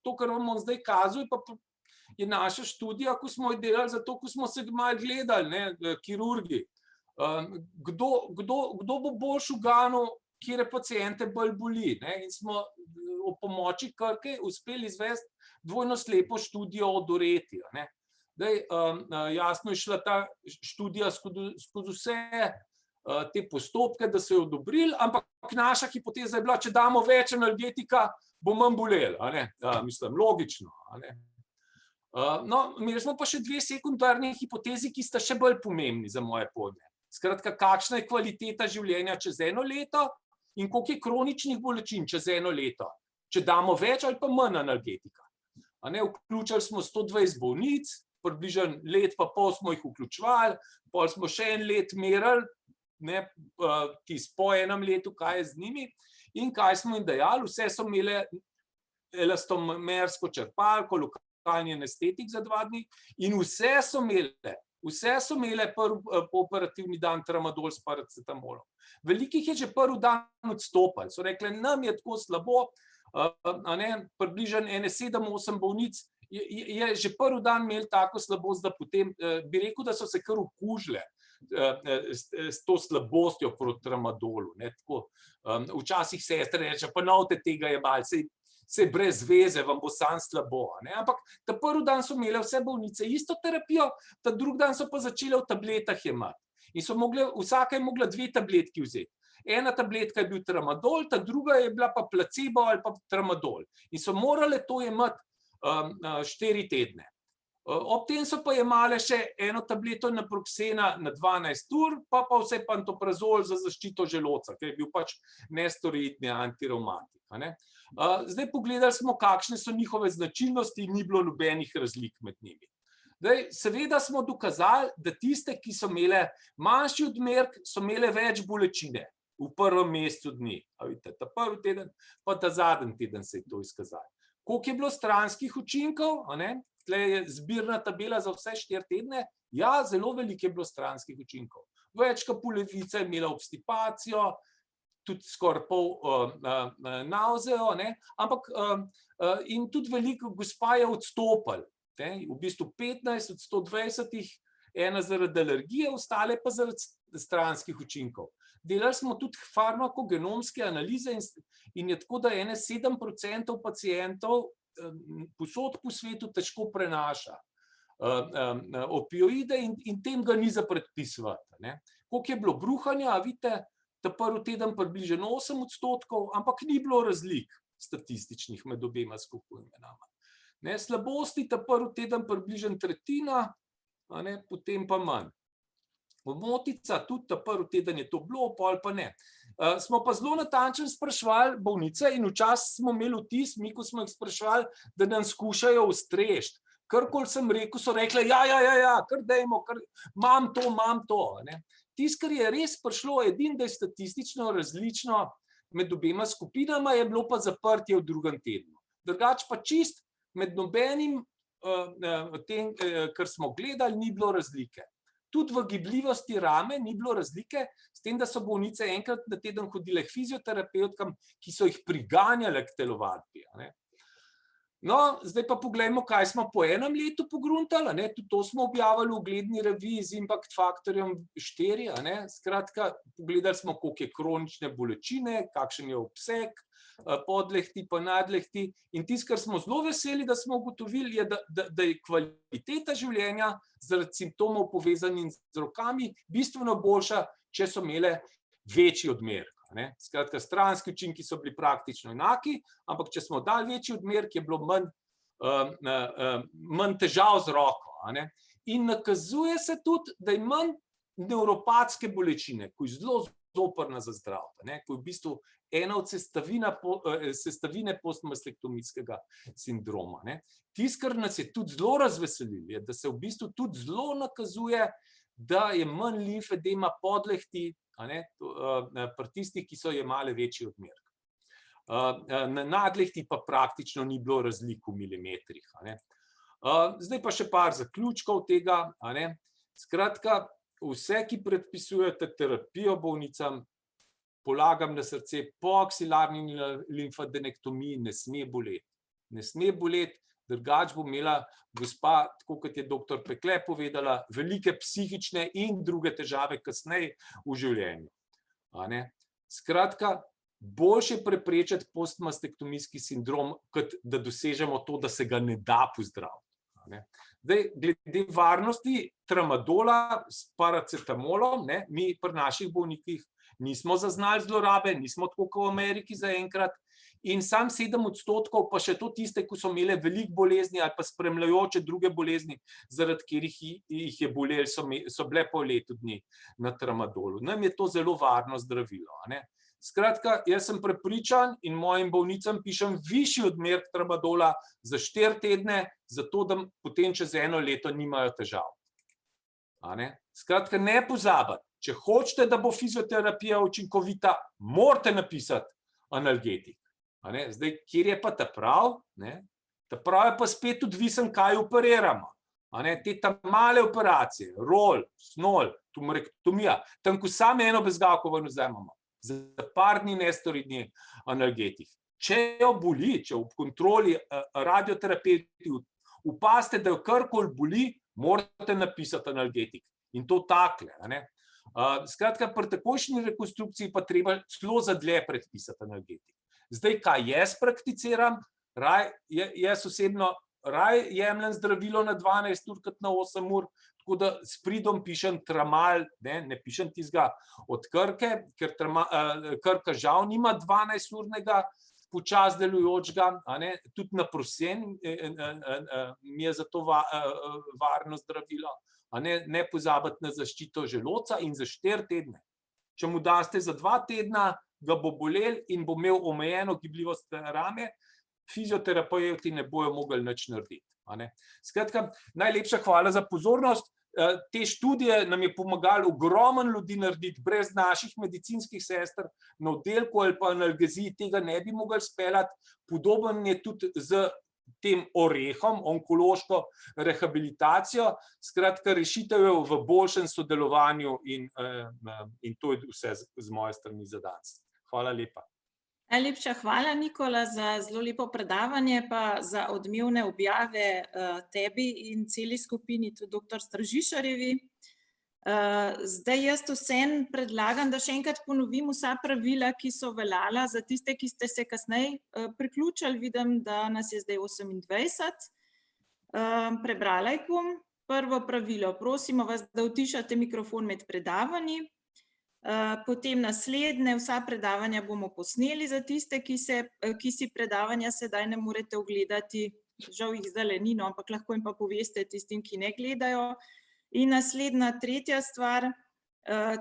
S3: to, kar vam bom zdaj kazal, pa je naša študija, ko smo jo delali, zato ko smo se malo gledali, kirurgi. Kdo bo boljš uganil, kjer paciente bolj boli. In smo o pomoči Krke uspeli izvesti dvojno slepo študijo o Doreti. Jasno je šla ta študija skozi vse te postopke, da so jo odobrili, ampak naša hipoteza je bila, če damo več analgetika, bo manj bolel. Mislim, logično. No, imeli smo pa še 2 sekundarni hipotezi, ki sta še bolj pomembni za moje pojme. Skratka, kakšna je kvaliteta življenja čez 1 leto in koliko je kroničnih bolečin čez 1 leto, če damo več ali pa manj analgetika. Vključili smo 120 bolnic, približno 1,5 leta smo jih vključevali, potem smo še 1 let merili, po 1 letu, kaj je z njimi in kaj smo jim dajali. Vse so imele elastomersko črpalko, lokalni anestetik za 2 dni in vse so imele po operativni dan tramadol s paracetamolom. Velikih je že prvi dan odstopali, so rekli, nam je tako slabo, približno 7-8 bolnic je že prvi dan imeli tako slabost, da potem bi rekel, da so se kar okužile s to slabostjo proti tramadolu. Včasih sestre reče, pa novte tega je malce, se brez veze, vam bo sam slabo. Ampak ta prvi dan so imele vse bolnice isto terapijo, ta drugi dan so pa začele v tabletah jemati. In vsaka je mogla 2 tabletki vzeti. Ena tabletka je bil tramadol, ta druga je bila pa placebo ali pa tramadol. In so morale to jemati 4 tedne. Ob tem so pa jemale še 1 tableto naproksena na 12 ur, pa vse pantoprazol za zaščito želodca, ker je bil pač nesteroidni antirevmatik. Zdaj pogledali smo, kakšne so njihove značilnosti in ni bilo nobenih razlik med njimi. Seveda smo dokazali, da tiste, ki so imele manjši odmerek, so imele več bolečine v prvem mesecu dni. Ta prvi teden, pa ta zadnji teden se je to izkazalo. Koliko je bilo stranskih učinkov? Tle je zbirna tabela za vse 4 tedne. Ja, zelo veliko je bilo stranskih učinkov. Več kot polovica je imela obstipacijo, tudi skoraj pol navzejo, ampak in tudi veliko gospa je odstopil. V bistvu 15 od 120, ena zaradi alergije, ostale pa zaradi stranskih učinkov. Delali smo tudi farmakogenomske analize in je tako, da 7% pacientov povsod po svetu težko prenaša opioide in tem ga ni za predpisovati. Koliko je bilo bruhanja, vidite, ta prvi teden približno 8%, ampak ni bilo razlik statističnih med obema skupinama. Slabosti ta prvi teden približno tretjina, potem pa manj. Omotica, tudi ta prvi teden je to bilo, pol pa ne. Smo pa zelo natančno spraševali bolnice in včasih smo imeli vtis, mi ko smo jih spraševali, da nam skušajo ustrežiti. Karkoli sem rekel, so rekli, ja, kar dajmo, imam to. Tisto, kar je res prišlo, edino, da je statistično različno med obema skupinama, je bilo pa zaprtje v drugem tednu. Drugače pa čist med nobenim tem, kar smo gledali, ni bilo razlike. Tudi v gibljivosti rame ni bilo razlike, s tem, da so bolnice enkrat na teden hodile k fizioterapevtkam, ki so jih priganjale k telovadbi. No, zdaj pa poglejmo, kaj smo po enem letu pogruntali. Tudi to smo objavili v ugledni reviji z Impact Factorjem 4. Skratka, pogledali smo, koliko je kronične bolečine, kakšen je obseg podlehti pa nadlehti. In tisto, kar smo zelo veseli, da smo ugotovili, je, da je kvaliteta življenja zaradi simptomov povezanih z rokami bistveno boljša, če so imele večji odmerek. Skratka, stranski učinki so bili praktično enaki, ampak če smo dali večji odmerek, je bilo manj težav z roko. In nakazuje se tudi, da je manj nevropatske bolečine, ko je zelo zoprna za zdravje, ko je v bistvu ena od sestavine postmastektomijskega sindroma. Tisto, kar nas je tudi zelo razveselilo, je, da se v bistvu tudi zelo nakazuje, da je manj limfedema podlehti pri tistih, ki so jemali večji odmerek. Na nadlehti pa praktično ni bilo razlik v milimetrih. Zdaj pa še par zaključkov tega. Skratka, vse, ki predpisujete terapijo bolnicam, polagam na srce, po aksilarni limfadenektomiji ne sme boleti. Ne sme boleti, drugače bo imela gospa, tako kot je doktor Pekle povedala, velike psihične in druge težave kasneje v življenju. Skratka, boljše preprečiti postmastektomijski sindrom, kot da dosežemo to, da se ga ne da pozdraviti. Zdaj, glede varnosti tramadola s paracetamolom, mi pri naših bolnikih nismo zaznali zlorabe, nismo tako kot v Ameriki zaenkrat, in sam 7%, pa še to tiste, ko so imele veliko bolezni ali pa spremljajoče druge bolezni, zaradi katerih jih je bolelo, so bile po letu dni na tramadolu. Nam je to zelo varno zdravilo. Skratka, jaz sem prepričan in mojim bolnicam pišem višji odmerek tramadola za 4 tedne, zato da potem čez 1 leto nimajo težav. Skratka, ne pozabiti, če hočete, da bo fizioterapija učinkovita, morate napisati analgetik. Zdaj, kjer je pa ta prav? Ta prav je pa spet odvisen, kaj operiramo. Te tam male operacije, rol, snol, tumorektomija, tam, ko samo eno bezgavko ven vzamemo, za par dni nestoridni analgetik. Če jo boli, če v kontroli radioterapevti opazite, da jo karkoli boli, morate napisati analgetik. In to takle. Skratka, pri takojšnji rekonstrukciji pa treba celo za dlje predpisati analgetik. Zdaj, kaj jaz prakticiram? Jaz osebno raj jemljem zdravilo na 12 ur kot na 8 ur, tako da s pridom pišem tramal, ne pišem tistega od Krke, ker Krka žal nima 12-urnega počas delujočega, tudi na prosen mi je za to varno zdravilo. Ne pozabiti na zaščito želodca in za 4 tedne. Če mu daste za 2 tedna, ga bo bolel in bo imel omejeno gibljivost rame, fizioterapeuti ne bojo mogli nič narediti. Skratka, najlepša hvala za pozornost. Te študije nam je pomagalo ogromno ljudi narediti, brez naših medicinskih sester na oddelku ali pa analgeziji tega ne bi mogli speljati. Podoben je tudi z tem orehom, onkološko rehabilitacijo. Skratka, rešitev je v boljšem sodelovanju in to je vse z moje strani za danes. Hvala lepa.
S1: Najlepša hvala, Nikola, za zelo lepo predavanje, pa za odmevne objave tebi in celi skupini, tudi dr. Stražišarjevi. Zdaj jaz vseeno predlagam, da še enkrat ponovim vsa pravila, ki so veljala za tiste, ki ste se kasneje priključili. Vidim, da nas je zdaj 28. Prebrala jih bom. Prvo pravilo, prosimo vas, da utišate mikrofon med predavanji. Potem naslednje, vsa predavanja bomo posneli za tiste, ki si predavanja sedaj ne morete ogledati. Žal jih zdajle ni, ampak lahko jim pa poveste tistim, ki ne gledajo. In naslednja, tretja stvar,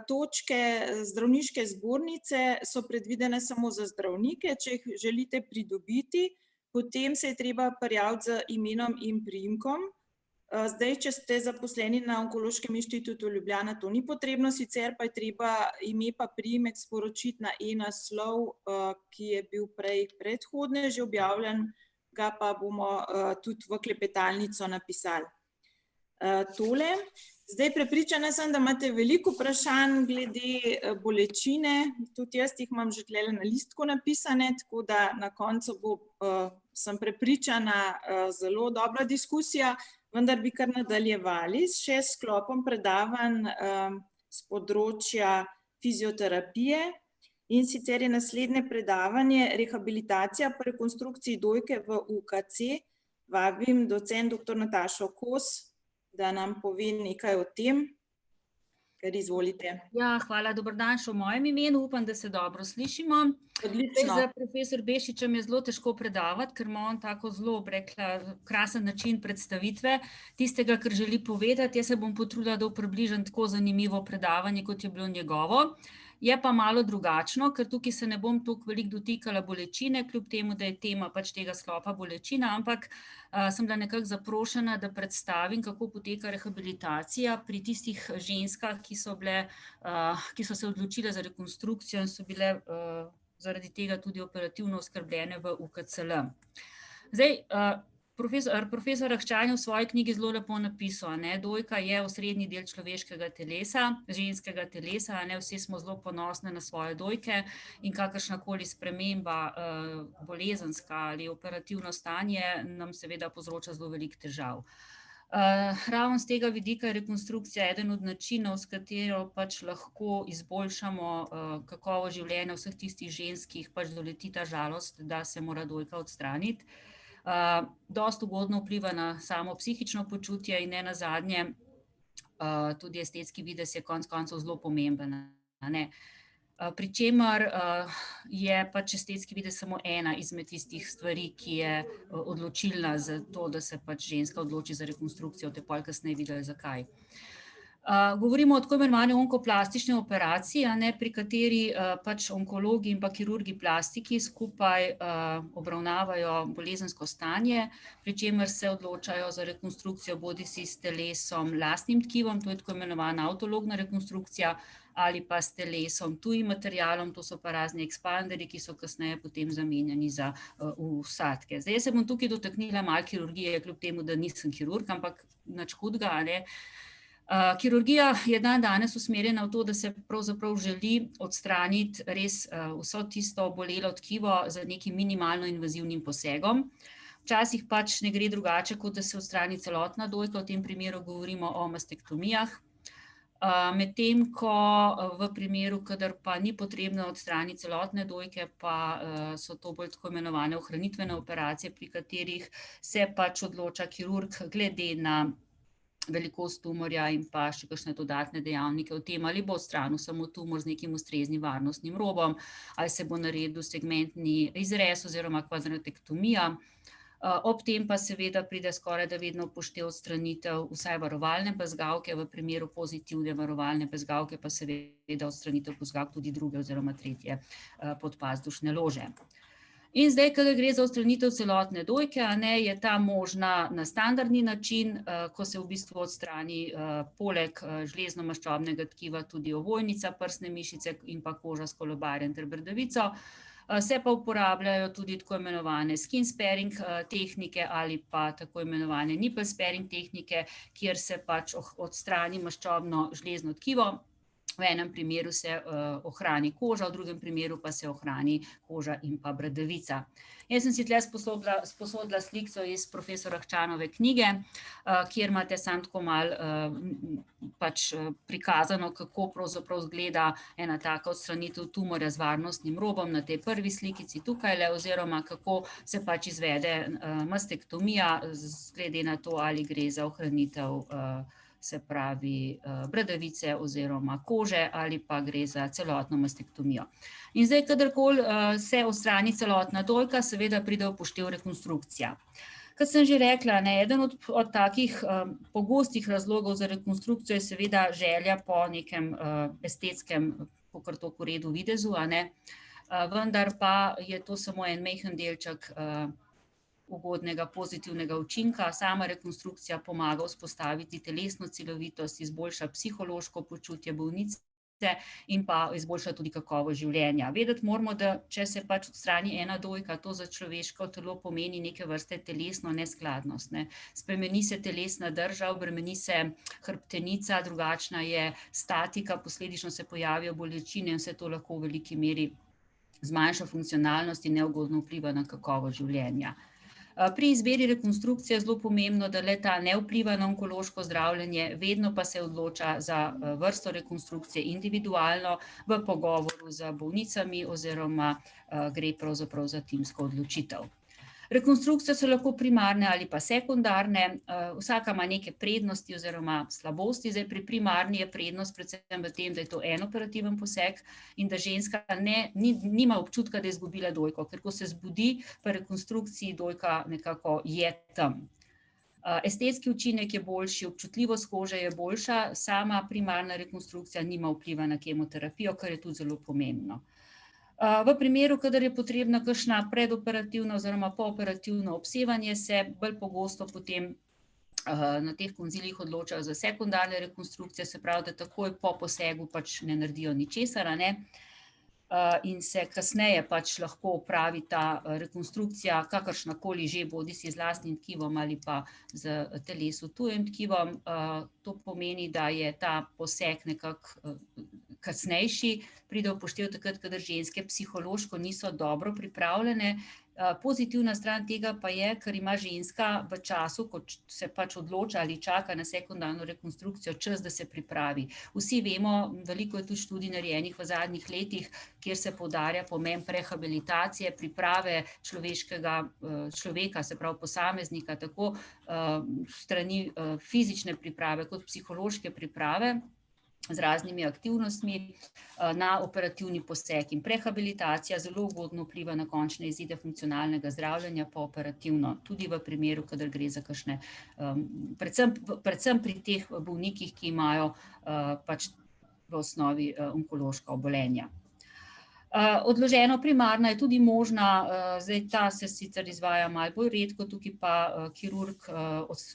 S1: točke zdravniške zbornice so predvidene samo za zdravnike. Če jih želite pridobiti, potem se je treba prijaviti z imenom in priimkom. Zdaj, če ste zaposleni na Onkološkem inštitutu Ljubljana, to ni potrebno, sicer pa je treba ime pa priimek sporočiti na e-naslov, ki je bil prej predhodne že objavljen, ga pa bomo tudi v klepetalnico napisali. Tole. Zdaj prepričana sem, da imate veliko vprašanj glede bolečine, tudi jaz jih imam že tlele na listku napisane, tako da na koncu bo, sem prepričana, zelo dobra diskusija. Vendar bi kar nadaljevali še s sklopom predavanj z področja fizioterapije. In sicer je naslednje predavanje rehabilitacija po rekonstrukciji dojke v UKC. Vabim docent dr. Natašo Kos, da nam pove nekaj o tem. Kar izvolite.
S4: Ja, hvala, dober dan še v mojem imenu, upam, da se dobro slišimo.
S1: Odlično.
S4: Za profesor Bešičem je zelo težko predavati, ker ima on tako zelo, rekla, krasen način predstavitve tistega, kar želi povedati. Jaz se bom potrudila, da približam tako zanimivo predavanje, kot je bilo njegovo. Je pa malo drugačno, ker tukaj se ne bom toliko veliko dotikala bolečine, kljub temu, da je tema pač tega sklopa bolečina, ampak sem bila nekako zaprošena, da predstavim, kako poteka rehabilitacija pri tistih ženskah, ki so se odločile za rekonstrukcijo in so bile zaradi tega tudi operativno oskrbljene v UKCL. Zdaj, profesor Ahčan je v svoji knjigi zelo lepo napisal, dojka je osrednji del človeškega telesa, ženskega telesa, vsi smo zelo ponosni na svoje dojke in kakršnakoli sprememba, bolezenska ali operativno stanje nam seveda povzroča zelo veliko težav. Ravno z tega vidika je rekonstrukcija eden od načinov, s katero pač lahko izboljšamo kakovost življenja vseh tistih žensk, ki jih pač doleti ta žalost, da se mora dojka odstraniti. Dosti ugodno vpliva na samo psihično počutje in ne nazadnje tudi estetski videz je konec koncev zelo pomemben. Pri čemer je pač estetski videz samo ena izmed tistih stvari, ki je odločilna za to, da se pač ženska odloči za rekonstrukcijo, te pol kasneje videli zakaj. Govorimo o tako imenovani onkoplastični operaciji, pri kateri pač onkologi in pa kirurgi plastiki skupaj obravnavajo bolezensko stanje, pri čemer se odločajo za rekonstrukcijo bodisi s telesom lastnim tkivom, to je tako imenovana avtologna rekonstrukcija, ali pa s telesom tujim materialom, to so pa razni ekspanderji, ki so kasneje potem zamenjani za vsadke. Zdaj se bom tukaj dotaknila malo kirurgije, kljub temu, da nisem kirurg, ampak nič hudega, Kirurgija je danes usmerjena v to, da se pravzaprav želi odstraniti res vso tisto bolelo tkivo z nekim minimalno invazivnim posegom. Včasih pač ne gre drugače, kot da se odstrani celotna dojka, v tem primeru govorimo o mastektomijah. Medtem ko v primeru, kadar pa ni potrebno odstraniti celotne dojke, pa so to bolj tako imenovane ohranitvene operacije, pri katerih se pač odloča kirurg glede na velikost tumorja in pa še kakšne dodatne dejavnike v tem, ali bo odstranil samo tumor z nekim ustreznim varnostnim robom, ali se bo naredil segmentni izrez oziroma kvadratektomija. Ob tem pa seveda pride skoraj da vedno upoštev odstranitev vsaj varovalne bezgavke, v primeru pozitivne varovalne bezgavke pa seveda odstranitev bezgavk tudi druge oziroma tretje podpazdušne lože. In zdaj, kadar gre za odstranitev celotne dojke, je ta možna na standardni način, ko se v bistvu odstrani poleg žlezno-maščobnega tkiva tudi ovojnica prsne mišice in pa koža s kolobarjem ter bradavico. Se pa uporabljajo tudi tako imenovane skin sparing tehnike ali pa tako imenovane nipple sparing tehnike, kjer se pač odstrani maščobno žlezno tkivo V enem primeru se ohrani koža, v drugem primeru pa se ohrani koža in pa bradavica. Jaz sem si tle sposodila sliko iz profesora Hčanove knjige, kjer imate samo tako malo pač prikazano, kako pravzaprav izgleda ena taka odstranitev tumorja z varnostnim robom na tej prvi slikici tukajle, oziroma kako se pač izvede mastektomija, glede na to, ali gre za ohranitev se pravi bradavice oziroma kože ali pa gre za celotno mastektomijo. In zdaj, kadarkoli se odstrani celotna dojka, seveda pride v poštev rekonstrukcija. Kot sem že rekla, eden od takih pogostih razlogov za rekonstrukcijo je seveda želja po nekem estetskem, kakor toliko redu videzu, vendar pa je to samo en majhen delček ugodnega pozitivnega učinka. Sama rekonstrukcija pomaga vzpostaviti telesno celovitost, izboljša psihološko počutje bolnice in pa izboljša tudi kakovost življenja. Vedeti moramo, da če se pač odstrani ena dojka, to za človeško telo pomeni neke vrste telesno neskladnost. Spremeni se telesna drža, obremeni se hrbtenica, drugačna je statika, posledično se pojavijo bolečine in vse to lahko v veliki meri zmanjša funkcionalnost in neugodno vpliva na kakovost življenja. Pri izbiri rekonstrukcije je zelo pomembno, da le-ta ne vpliva na onkološko zdravljenje, vedno pa se odloča za vrsto rekonstrukcije individualno v pogovoru z bolnicami oziroma gre pravzaprav za timsko odločitev. Rekonstrukcije so lahko primarne ali pa sekundarne, vsaka ima neke prednosti oziroma slabosti. Zdaj, pri primarni je prednost predvsem v tem, da je to en operativen poseg in da ženska nima občutka, da je izgubila dojko, ker ko se zbudi pri rekonstrukciji, dojka nekako je tam. Estetski učinek je boljši, občutljivost kože je boljša, sama primarna rekonstrukcija nima vpliva na kemoterapijo, kar je tudi zelo pomembno. V primeru, kadar je potrebna kakšna predoperativna oziroma pooperativno obsevanje, se bolj pogosto potem na teh konzilih odločajo za sekundarne rekonstrukcije, se pravi, da takoj po posegu pač ne naredijo ničesar, in se kasneje pač lahko opravi ta rekonstrukcija, kakršnakoli že, bodisi z lastnim tkivom ali pa z telesu tujim tkivom. To pomeni, da je ta poseg nekako kasnejši, pride v poštev takrat, kadar ženske psihološko niso dobro pripravljene. Pozitivna stran tega pa je, ker ima ženska v času, ko se pač odloča ali čaka na sekundarno rekonstrukcijo, čas, da se pripravi. Vsi vemo, veliko je tudi študij narejenih v zadnjih letih, kjer se poudarja pomen prehabilitacije, priprave človeka, se pravi posameznika, tako strani fizične priprave kot psihološke priprave z raznimi aktivnostmi na operativni poseg. In prehabilitacija zelo ugodno vpliva na končne izide funkcionalnega zdravljenja pooperativno, tudi v primeru, kadar gre za kakšne, predvsem pri teh bolnikih, ki imajo pač v osnovi onkološka obolenja. Odloženo primarna je tudi možna, zdaj ta se sicer izvaja malo bolj redko, tukaj pa kirurg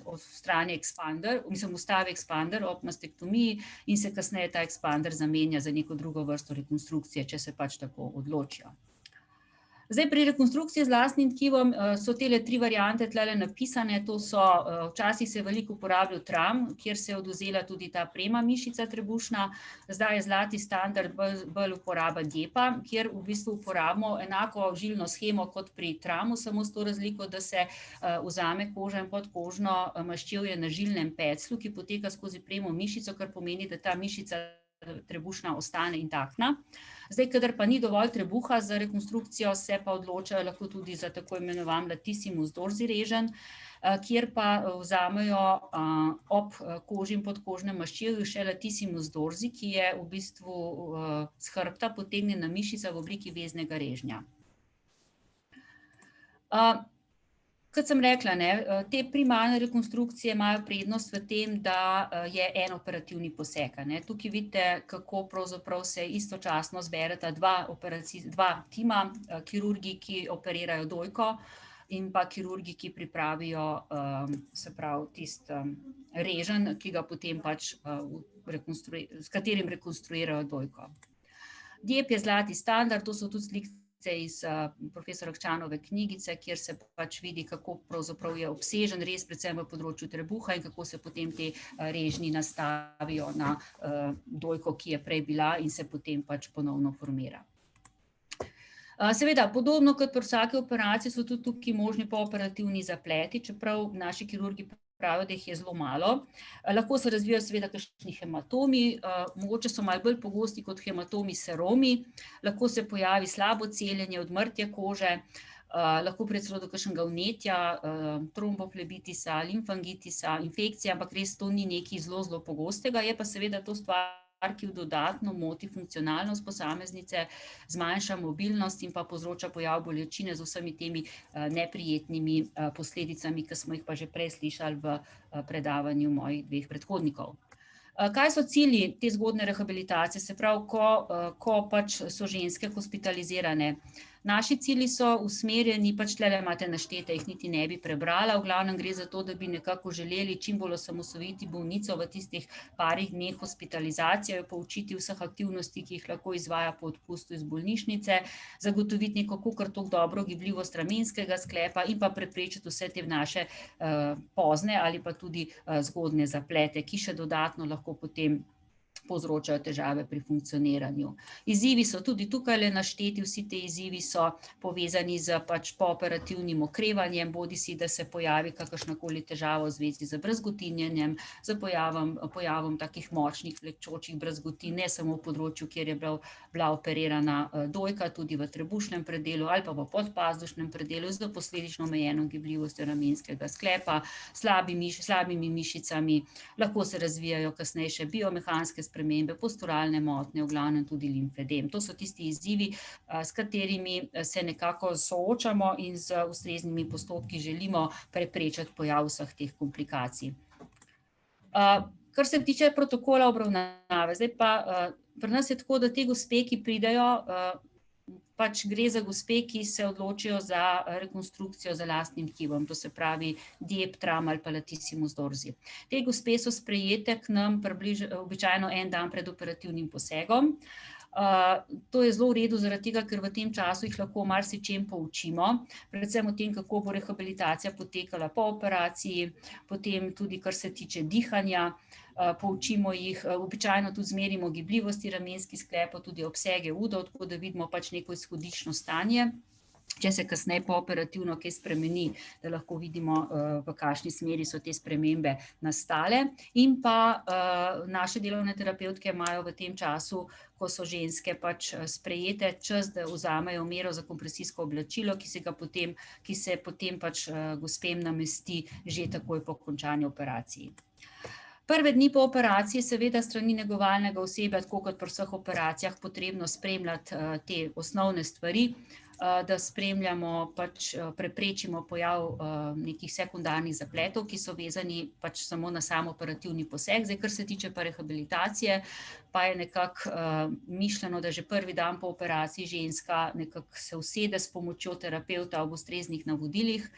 S4: odstrani ekspander, ustavi ekspander ob mastektomiji in se kasneje ta ekspander zamenja za neko drugo vrsto rekonstrukcije, če se pač tako odločijo. Zdaj, pri rekonstrukciji z lastnim tkivom so tele 3 variante tlele napisane, to so, včasih se je veliko uporabljal tram, kjer se je odvzela tudi ta prema mišica trebušna, zdaj je zlati standard bolj uporaba DEPA, kjer v bistvu uporabimo enako žilno shemo kot pri tramu, samo s to razliko, da se vzame koža in podkožno maščevje na žilnem peclju, ki poteka skozi premo mišico, kar pomeni, da ta mišica trebušna ostane intaktna. Zdaj, kadar pa ni dovolj trebuha za rekonstrukcijo, se pa odločajo lahko tudi za tako imenovan latissimus dorsi reženj, kjer pa vzamejo ob koži in podkožnem maščevju še latissimus dorsi, ki je v bistvu s hrbta potegnjena mišica v obliki veznega režnja. Kot sem rekla, te primarne rekonstrukcije imajo prednost v tem, da je en operativni poseg. Tukaj vidite, kako pravzaprav se istočasno zbereta dva tima, kirurgi, ki operirajo dojko, in pa kirurgi, ki pripravijo, se pravi, tisti reženj, ki ga potem pač s katerim rekonstruirajo dojko. DEP je zlati standard, to so tudi slikice iz profesora Kčanove knjigice, kjer se pač vidi, kako pravzaprav je obsežen res, predvsem v področju trebuha in kako se potem te režnji nastavijo na dojko, ki je prej bila in se potem pač ponovno formira. Seveda, podobno kot pri vsaki operaciji so tudi tukaj možni pooperativni zapleti, čeprav naši kirurgi pravijo, da jih je zelo malo. Lahko se razvijajo seveda kakšni hematomi, mogoče so malo bolj pogosti kot hematomi seromi, lahko se pojavi slabo celjenje, odmrtje kože, lahko pride celo do kakšnega vnetja, tromboflebitisa, limfangitisa, infekcije, ampak res to ni nekaj zelo, zelo pogostega, je pa seveda to stvar, ki dodatno moti funkcionalnost posameznice, zmanjša mobilnost in pa povzroča pojav bolečine z vsemi temi neprijetnimi posledicami, ki smo jih pa že prej slišali v predavanju mojih dveh predhodnikov. Kaj so cilji te zgodnje rehabilitacije? Se pravi, ko pač so ženske hospitalizirane. Naši cilji so usmerjeni, pač tlele imate naštete, jih niti ne bi prebrala, v glavnem gre za to, da bi nekako želeli čim bolj osamosvojiti bolnico v tistih parih dneh hospitalizacije, jo poučiti vseh aktivnosti, ki jih lahko izvaja po odpustu iz bolnišnice, zagotoviti neko kakor toliko dobro gibljivost ramenskega sklepa in pa preprečiti vse te naše pozne ali pa tudi zgodnje zaplete, ki še dodatno lahko potem povzročajo težave pri funkcioniranju. Izzivi so tudi tukaj našteti, vsi te izzivi so povezani z pač pooperativnim okrevanjem, bodisi da se pojavi kakršnakoli težava v zvezi z brazgotinjenjem, z pojavom takih močnih vlečočih brazgotin, ne samo v področju, kjer je bila operirana dojka, tudi v trebušnem predelu ali pa v podpazdušnem predelu z posledično omejeno gibljivostjo ramenskega sklepa, slabimi mišicami, lahko se razvijajo kasnejše biomehanske spremembe, posturalne motnje, v glavnem tudi limfedem. To so tisti izzivi, s katerimi se nekako soočamo in z ustreznimi postopki želimo preprečiti pojav vseh teh komplikacij. Kar se tiče protokola obravnave, zdaj pa pri nas je tako, da te gospe, ki pridejo, pač gre za gospe, ki se odločijo za rekonstrukcijo z lastnim tkivom, to se pravi dieptram ali pa latissimus dorsi. Te gospe so sprejete k nam običajno en dan pred operativnim posegom. To je zelo v redu, zaradi tega, ker v tem času jih lahko marsičem poučimo, predvsem o tem, kako bo rehabilitacija potekala po operaciji, potem tudi, kar se tiče dihanja, poučimo jih, običajno tudi zmerimo gibljivosti ramenskih sklepov, tudi obsege udov, tako da vidimo pač neko izhodiščno stanje. Če se kasneje pooperativno kaj spremeni, da lahko vidimo, v kakšni smeri so te spremembe nastale. In pa naše delovne terapevtke imajo v tem času, ko so ženske pač sprejete, čas, da vzamejo mero za kompresijsko oblačilo, ki se potem pač gospem namesti že takoj po končani operaciji. Prve dni po operaciji seveda strani negovalnega osebja, tako kot pri vseh operacijah, potrebno spremljati te osnovne stvari, da spremljamo, pač preprečimo pojav nekih sekundarnih zapletov, ki so vezani pač samo na sam operativni poseg. Zdaj, kar se tiče pa rehabilitacije, pa je nekako mišljeno, da že prvi dan po operaciji ženska nekako se usede s pomočjo terapevta ob ustreznih navodilih,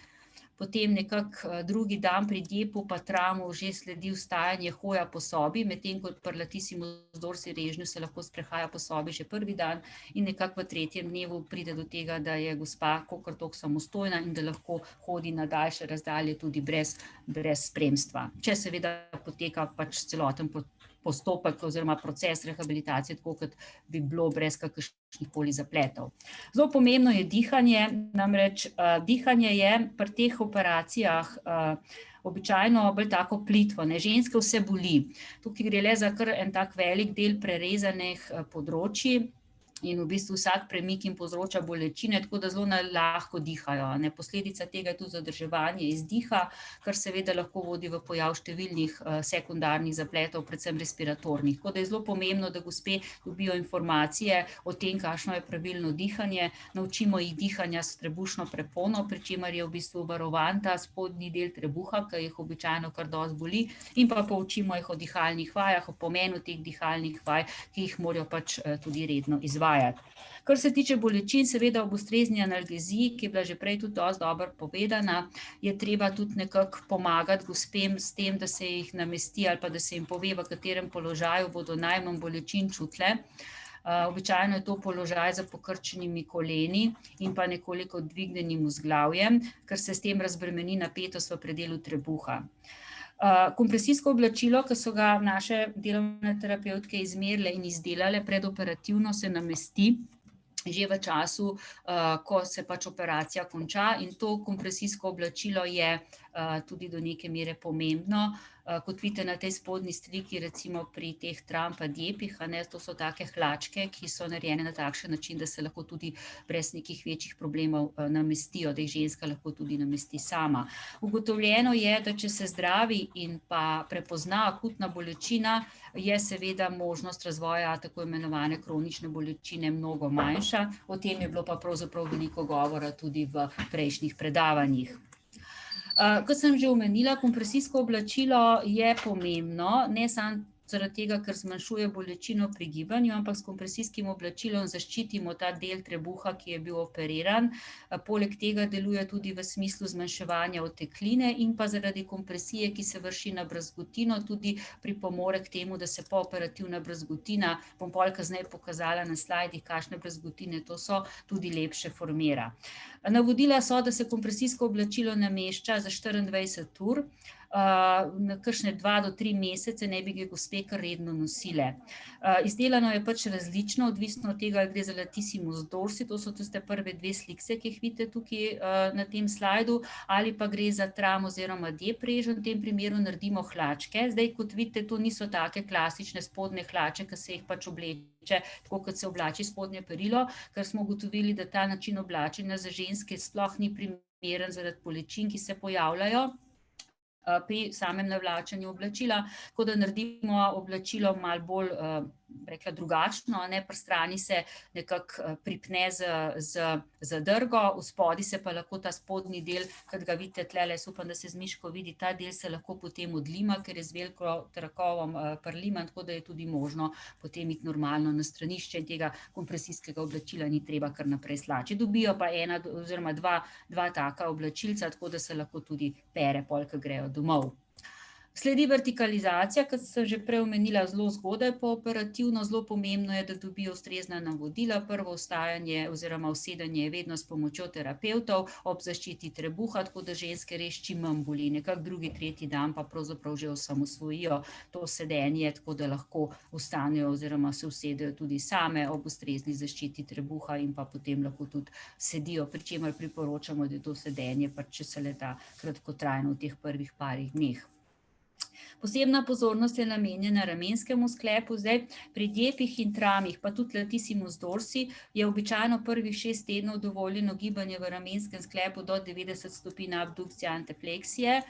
S4: potem nekako drugi dan pri diepu pa tramu že sledi vstajanje, hoja po sobi, medtem ko pri latissimus dorsi režnju se lahko sprehaja po sobi že prvi dan in nekako v tretjem dnevu pride do tega, da je gospa kakor toliko samostojna in da lahko hodi na daljše razdalje tudi brez spremstva. Če seveda poteka pač celoten postopek oziroma proces rehabilitacije, tako kot bi bilo brez kakršnihkoli zapletov. Zelo pomembno je dihanje, namreč dihanje je pri teh operacijah običajno bolj tako plitvo, ženske vse boli. Tukaj gre le za kar en tak velik del prerezanih področij in v bistvu vsak premik jim povzroča bolečine, tako da zelo lahko dihajo. Posledica tega je tudi zadrževanje izdiha, kar seveda lahko vodi v pojav številnih sekundarnih zapletov, predvsem respiratornih. Tako da je zelo pomembno, da gospe dobijo informacije o tem, kakšno je pravilno dihanje, naučimo jih dihanja s trebušno prepono, pri čemer je v bistvu varovan ta spodnji del trebuha, ki jih običajno kar dosti boli, in pa poučimo jih o dihalnih vajah, o pomenu teh dihalnih vaj, ki jih morajo pač tudi redno izvajati. Kar se tiče bolečin, seveda ob ustrezni analgeziji, ki je bila že prej tudi dosti dobro povedana, je treba tudi nekako pomagati gospem s tem, da se jih namesti ali pa da se jim pove, v katerem položaju bodo najmanj bolečin čutile. Običajno je to položaj za pokrčenimi koleni in pa nekoliko dvignjenim vzglavjem, ker se s tem razbremeni napetost v predelu trebuha. Kompresijsko oblačilo, ki so ga naše delovne terapevtke izmerile in izdelale predoperativno, se namesti že v času, ko se pač operacija konča, in to kompresijsko oblačilo je tudi do neke mere pomembno. Kot vidite na tej spodnji sliki, recimo pri teh Trumpa diepih, to so take hlačke, ki so narejene na takšen način, da se lahko tudi brez nekih večjih problemov namestijo, da jih ženska lahko tudi namesti sama. Ugotovljeno je, da če se zdravi in pa prepozna akutna bolečina, je seveda možnost razvoja tako imenovane kronične bolečine mnogo manjša. O tem je bilo pa pravzaprav veliko govora tudi v prejšnjih predavanjih. Kot sem že omenila, kompresijsko oblačilo je pomembno, ne samo zaradi tega, ker zmanjšuje bolečino pri gibanju, ampak s kompresijskim oblačilom zaščitimo ta del trebuha, ki je bil operiran. Poleg tega deluje tudi v smislu zmanjševanja otekline in pa zaradi kompresije, ki se vrši na brazgotino, tudi pripomore k temu, da se pooperativna brazgotina, bom pol kasneje pokazala na slajdih, kakšne brazgotine to so, tudi lepše formira. Navodila so, da se kompresijsko oblačilo namešča za 24 ur, na kakšne 2 do 3 mesece ne bi ga gospe kar redno nosile. Izdelano je pač različno, odvisno od tega, gre za latissimus dorsi, to so tiste prve 2 slikce, ki jih vidite tukaj na tem slajdu, ali pa gre za tram oziroma diep režo, v tem primeru naredimo hlačke. Zdaj, kot vidite, to niso take klasične spodnje hlače, ki se jih pač obleče, tako kot se oblači spodnje perilo, ker smo ugotovili, da ta način oblačenja za ženske sploh ni primeren zaradi bolečin, ki se pojavljajo pri samem navlačenju oblačila, tako da naredimo oblačilo malo bolj, rekla, drugačno, pri strani se nekako pripne z zadrgo, vspodaj se pa lahko ta spodnji del, kot ga vidite tlele, upam, da se z miško vidi, ta del se lahko potem odlima, ker je z veliko trakovom priliman, tako da je tudi možno potem iti normalno na stranišče in tega kompresijskega oblačila ni treba kar naprej slači. Dobijo pa ena oziroma dva taka oblačilca, tako da se lahko tudi pere, pol, ko grejo domov. Sledi vertikalizacija, kot sem že prej omenila, zelo zgodaj pooperativno, zelo pomembno je, da dobijo ustrezna navodila. Prvo vstajanje oziroma usedanje je vedno s pomočjo terapevtov ob zaščiti trebuha, tako da ženske res čim manj boli. Nekako drugi, tretji dan pa pravzaprav že osamosvojijo to sedenje, tako da lahko vstanejo oziroma se usedejo tudi same ob ustrezni zaščiti trebuha in pa potem lahko tudi sedijo, pri čemer priporočamo, da je to sedenje, pač če se le da kratkotrajno v teh prvih parih dneh. Posebna pozornost je namenjena ramenskemu sklepu. Zdaj, pri diepih in tramih, pa tudi latissimus dorsi, je običajno prvih 6 tednov dovoljeno gibanje v ramenskem sklepu do 90 stopinj abdukcije antefleksije.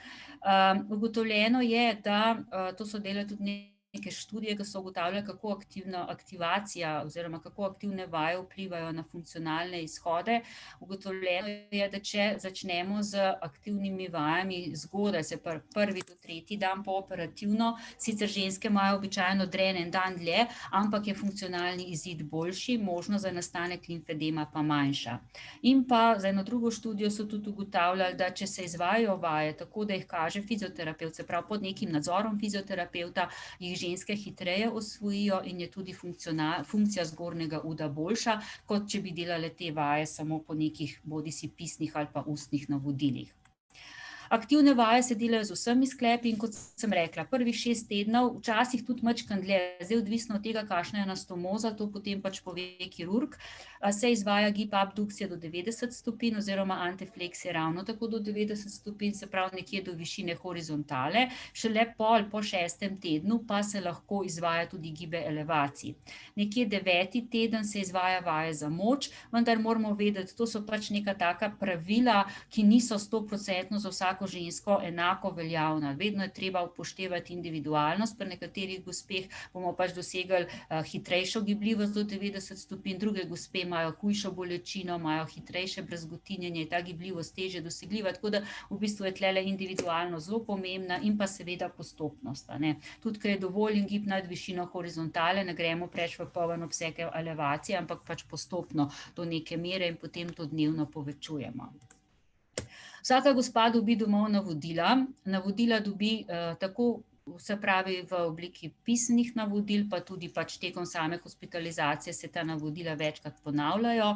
S4: Ugotovljeno je, da to so delali tudi neke študije, ki so ugotavljali, kako aktivacija oziroma kako aktivne vaje vplivajo na funkcionalne izhode. Ugotovljeno je, da če začnemo z aktivnimi vajami zgodaj, se prvi do tretji dan pooperativno, sicer ženske imajo običajno dren en dan dlje, ampak je funkcionalni izid boljši, možnost za nastanek limfedema pa manjša. In pa za eno drugo študijo so tudi ugotavljali, da če se izvajajo vaje tako, da jih kaže fizioterapevt, se pravi pod nekim nadzorom fizioterapevta, jih ženske hitreje osvojijo in je tudi funkcija zgornjega uda boljša, kot če bi delale te vaje samo po nekih bodisi pisnih ali pa ustnih navodilih. Aktivne vaje se delajo z vsemi sklepi in kot sem rekla, prvih 6 tednov, včasih tudi majčkeno dlje, zdaj odvisno od tega, kakšna je anastomoza, to potem pač pove kirurg, se izvaja gib abdukcije do 90 stopinj oziroma antefleksije ravno tako do 90 stopinj, se pravi nekje do višine horizontale, šele po 6. tednu pa se lahko izvaja tudi gibe elevacij. Nekje 9. teden se izvaja vaje za moč, vendar moramo vedeti, to so pač neka taka pravila, ki niso 100% za vsako žensko enako veljavna. Vedno je treba upoštevati individualnost, pri nekaterih gospeh bomo pač dosegli hitrejšo gibljivost do 90 stopinj, druge gospe imajo hujšo bolečino, imajo hitrejše brazgotinjenje, je ta gibljivost težje dosegljiva, tako da v bistvu je tlele individualno zelo pomembna in pa seveda postopnost. Tudi, ker je dovoljen gib nad višino horizontale, ne gremo preč v poln obseg elevacije, ampak pač postopno do neke mere in potem to dnevno povečujemo. Vsaka gospa dobi domov navodila. Navodila dobi tako se pravi v obliki pisanih navodil, pa tudi pač tekom same hospitalizacije se ta navodila večkrat ponavljajo.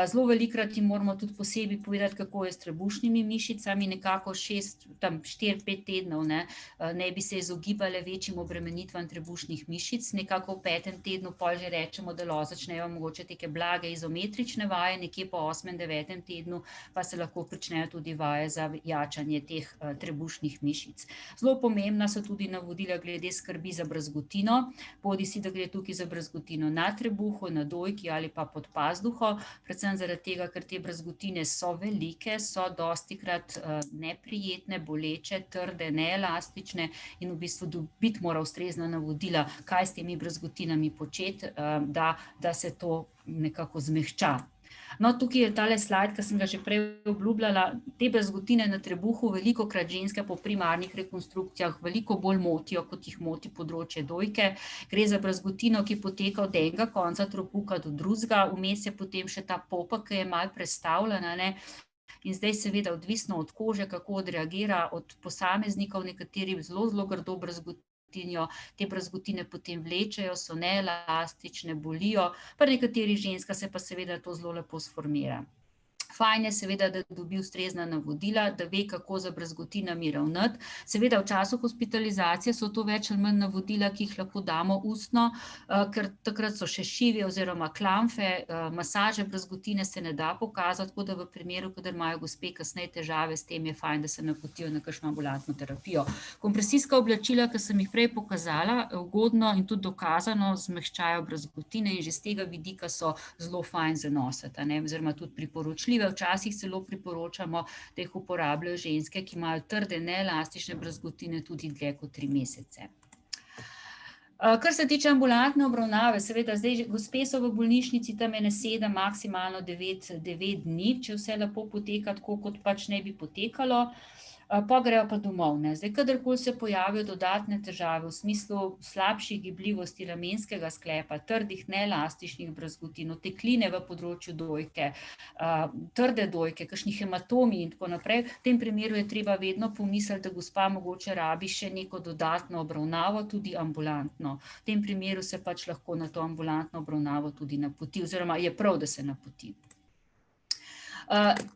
S4: Zelo velikokrat jim moramo tudi posebej povedati, kako je s trebušnimi mišicami, nekako 4-5 tednov ne bi se izogibale večjim obremenitvam trebušnih mišic, nekako v 5. tednu pol že rečemo, da lahko začnejo mogoče take blage izometrične vaje, nekje po 8-9. tednu pa se lahko pričnejo tudi vaje za jačanje teh trebušnih mišic. Zelo pomembna so tudi navodila glede skrbi za brazgotino, bodisi da gre tukaj za brazgotino na trebuhu, na dojki ali pa pod pazduho, predvsem zaradi tega, ker te brazgotine so velike, so dostikrat neprijetne, boleče, trde, neelastične in v bistvu dobiti mora ustrezna navodila, kaj s temi brazgotinami početi, da se to nekako zmehča. No, tukaj je tale slajd, ki sem ga že prej obljubljala, te brazgotine na trebuhu velikokrat ženske po primarnih rekonstrukcijah veliko bolj motijo, kot jih moti področje dojke. Gre za brazgotino, ki poteka od enega konca tropuka do drugega, vmes je potem še ta popa, ki je malo prestavljena, ne. In zdaj seveda odvisno od kože, kako odreagira, od posameznikov, nekateri zelo, zelo grdo brazgotinijo, te brazgotine potem vlečejo, so neelastične, bolijo, pri nekaterih ženskah se pa seveda to zelo lepo sformira. Fajn je seveda, da dobi ustrezna navodila, da ve, kako za brazgotinami ravnati. Seveda v času hospitalizacije so to več ali manj navodila, ki jih lahko damo ustno, ker takrat so še šivi oziroma klamfe, masaže brazgotine se ne da pokazati, tako da v primeru, kadar imajo gospe kasneje težave s tem, je fajn, da se napotijo na kakšno ambulantno terapijo. Kompresijska oblačila, ki sem jih prej pokazala, ugodno in tudi dokazano zmehčajo brazgotine in že z tega vidika so zelo fajn za nositi, oziroma tudi priporočljive. Včasih celo priporočamo, da jih uporabljajo ženske, ki imajo trde, neelastične brazgotine tudi dlje kot 3 mesece. Kar se tiče ambulantne obravnave, seveda zdaj gospe so v bolnišnici tam 7, maksimalno 9 dni, če vse lepo poteka tako, kot pač ne bi potekalo. Pa grejo pa domov, ne. Zdaj, kadarkoli se pojavijo dodatne težave v smislu slabših gibljivosti ramenskega sklepa, trdih, neelastičnih brazgotin, otekline v področju dojke, trde dojke, kakšni hematomi in tako naprej, v tem primeru je treba vedno pomisliti, da gospa mogoče rabi še neko dodatno obravnavo, tudi ambulantno. V tem primeru se pač lahko na to ambulantno obravnavo tudi napoti, oziroma je prav, da se napoti.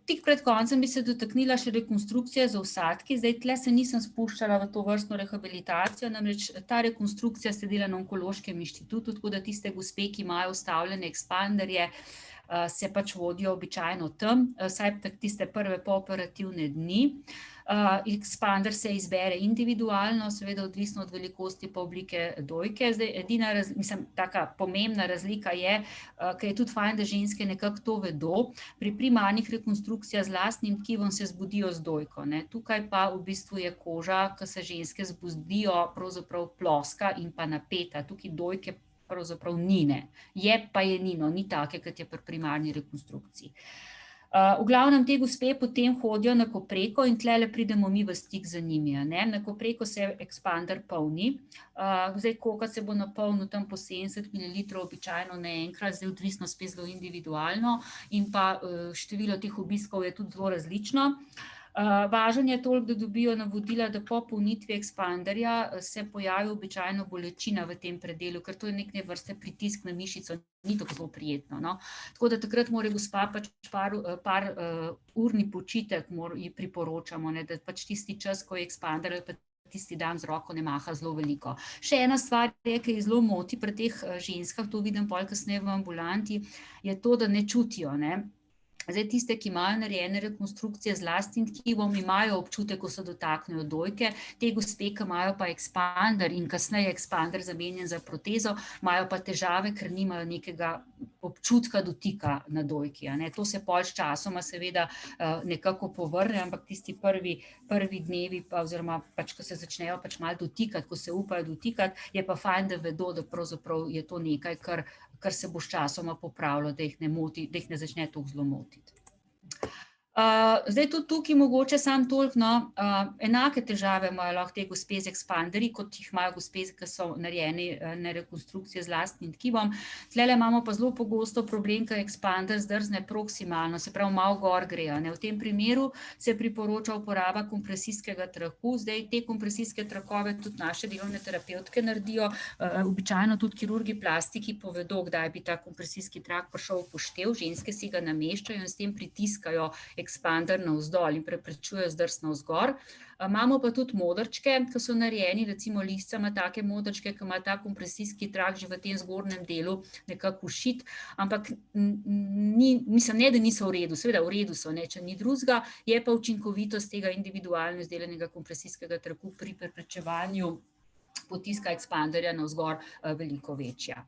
S4: Tik pred koncem bi se dotaknila še rekonstrukcije z vsadki, zdaj tle se nisem spuščala v to vrstno rehabilitacijo, namreč ta rekonstrukcija se dela na Onkološkem inštitutu, tako da tiste gospe, ki imajo vstavljene ekspanderje, se pač vodijo običajno tam, vsaj tiste prve pooperativne dni. Ekspander se izbere individualno, seveda odvisno od velikosti pa oblike dojke. Zdaj, edina taka pomembna razlika je, ker je tudi fajn, da ženske nekako to vedo, pri primarnih rekonstrukcijah z lastnim tkivom se zbudijo z dojko, ne. Tukaj pa v bistvu je koža, ko se ženske zbudijo, pravzaprav ploska in pa napeta, tukaj dojke pravzaprav ni, ne. Je pa je ni, no, ni take, kot je pri primarni rekonstrukciji. V glavnem te gospe potem hodijo na kopreko in tlele pridemo mi v stik z njimi, ne. Na kopreko se ekspander polni, zdaj kolikor se bo napolnil tam po 70 mililitrov, običajno naenkrat, zdaj odvisno spet zelo individualno in pa število teh obiskov je tudi zelo različno. Važno je toliko, da dobijo navodila, da po polnitvi ekspanderja se pojavi običajno bolečina v tem predelu, ker to je neke vrste pritisk na mišico, ni tako zelo prijetno, no. Tako da takrat mora gospa pač par urni počitek ji priporočamo, ne, da pač tisti čas, ko je ekspander ali pa tisti dan z roko ne maha zelo veliko. Še ena stvar je, ki jih zelo moti pri teh ženskah, to vidim pol kasneje v ambulanti, je to, da ne čutijo, ne. Zdaj, tiste, ki imajo narejene rekonstrukcije z lastnim tkivom, imajo občutek, ko se dotaknejo dojke, te gospe, ki imajo pa ekspander in kasneje ekspander zamenjan za protezo, imajo pa težave, ker nimajo nekega občutka dotika na dojki, a ne. To se pol sčasoma seveda nekako povrne, ampak tisti prvi dnevi pa oziroma pač, ko se začnejo pač malo dotikati, ko se upajo dotikati, je pa fajn, da vedo, da pravzaprav je to nekaj, kar se bo sčasoma popravilo, da jih ne moti, da jih ne začne toliko zelo motiti. Zdaj tudi tukaj mogoče samo toliko, no, enake težave imajo lahko te gospe z ekspanderji, kot jih imajo gospe, ki so narejeni na rekonstrukcije z lastnim tkivom. Tlele imamo pa zelo pogosto problem, ko ekspander zdrzne proksimalno, se pravi malo gor gre. V tem primeru se priporoča uporaba kompresijskega traku. Zdaj te kompresijske trakove tudi naše delovne terapevtke naredijo, običajno tudi kirurgi plastiki povedo, kdaj bi ta kompresijski trak prišel v poštev, ženske si ga nameščajo in s tem pritiskajo ekspander navzdol in preprečujejo zdrs navzgor. Imamo pa tudi modrčke, ki so narejeni, recimo Lisca ima take modrčke, ki ima ta kompresijski trak že v tem zgornjem delu nekako ušit, ampak mislim, ne, da niso v redu, seveda v redu so, ne, če ni drugega, je pa učinkovitost tega individualno izdelanega kompresijskega traku pri preprečevanju potiska ekspanderja navzgor veliko večja.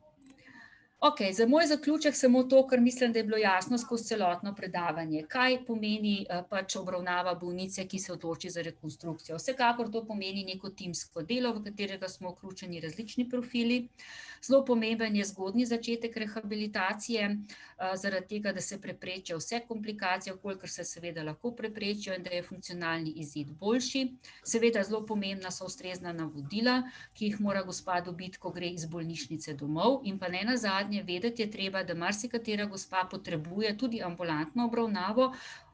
S4: Ok, za moj zaključek samo to, kar mislim, da je bilo jasno skozi celotno predavanje. Kaj pomeni pač obravnava bolnice, ki se odloči za rekonstrukcijo? Vsekakor to pomeni neko timsko delo, v katerega smo vključeni različni profili. Zelo pomemben je zgodnji začetek rehabilitacije, zaradi tega, da se preprečijo vse komplikacije, kolikor se seveda lahko preprečijo in da je funkcionalni izid boljši. Seveda zelo pomembna so ustrezna navodila, ki jih mora gospa dobiti, ko gre iz bolnišnice domov, in pa ne nazadnje vedeti je treba, da marsikatera gospa potrebuje tudi ambulantno obravnavo,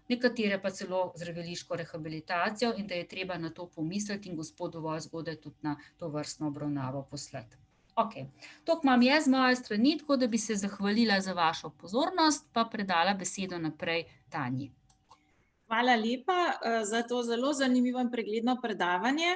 S4: nekatere pa celo zdraviliško rehabilitacijo in da je treba na to pomisliti in gospod dovolj zgodaj tudi na to vrstno obravnavo poslati. Ok, toliko imam jaz z moje strani, tako da bi se zahvalila za vašo pozornost, pa predala besedo naprej Tanji.
S1: Hvala lepa za to zelo zanimivo in pregledno predavanje.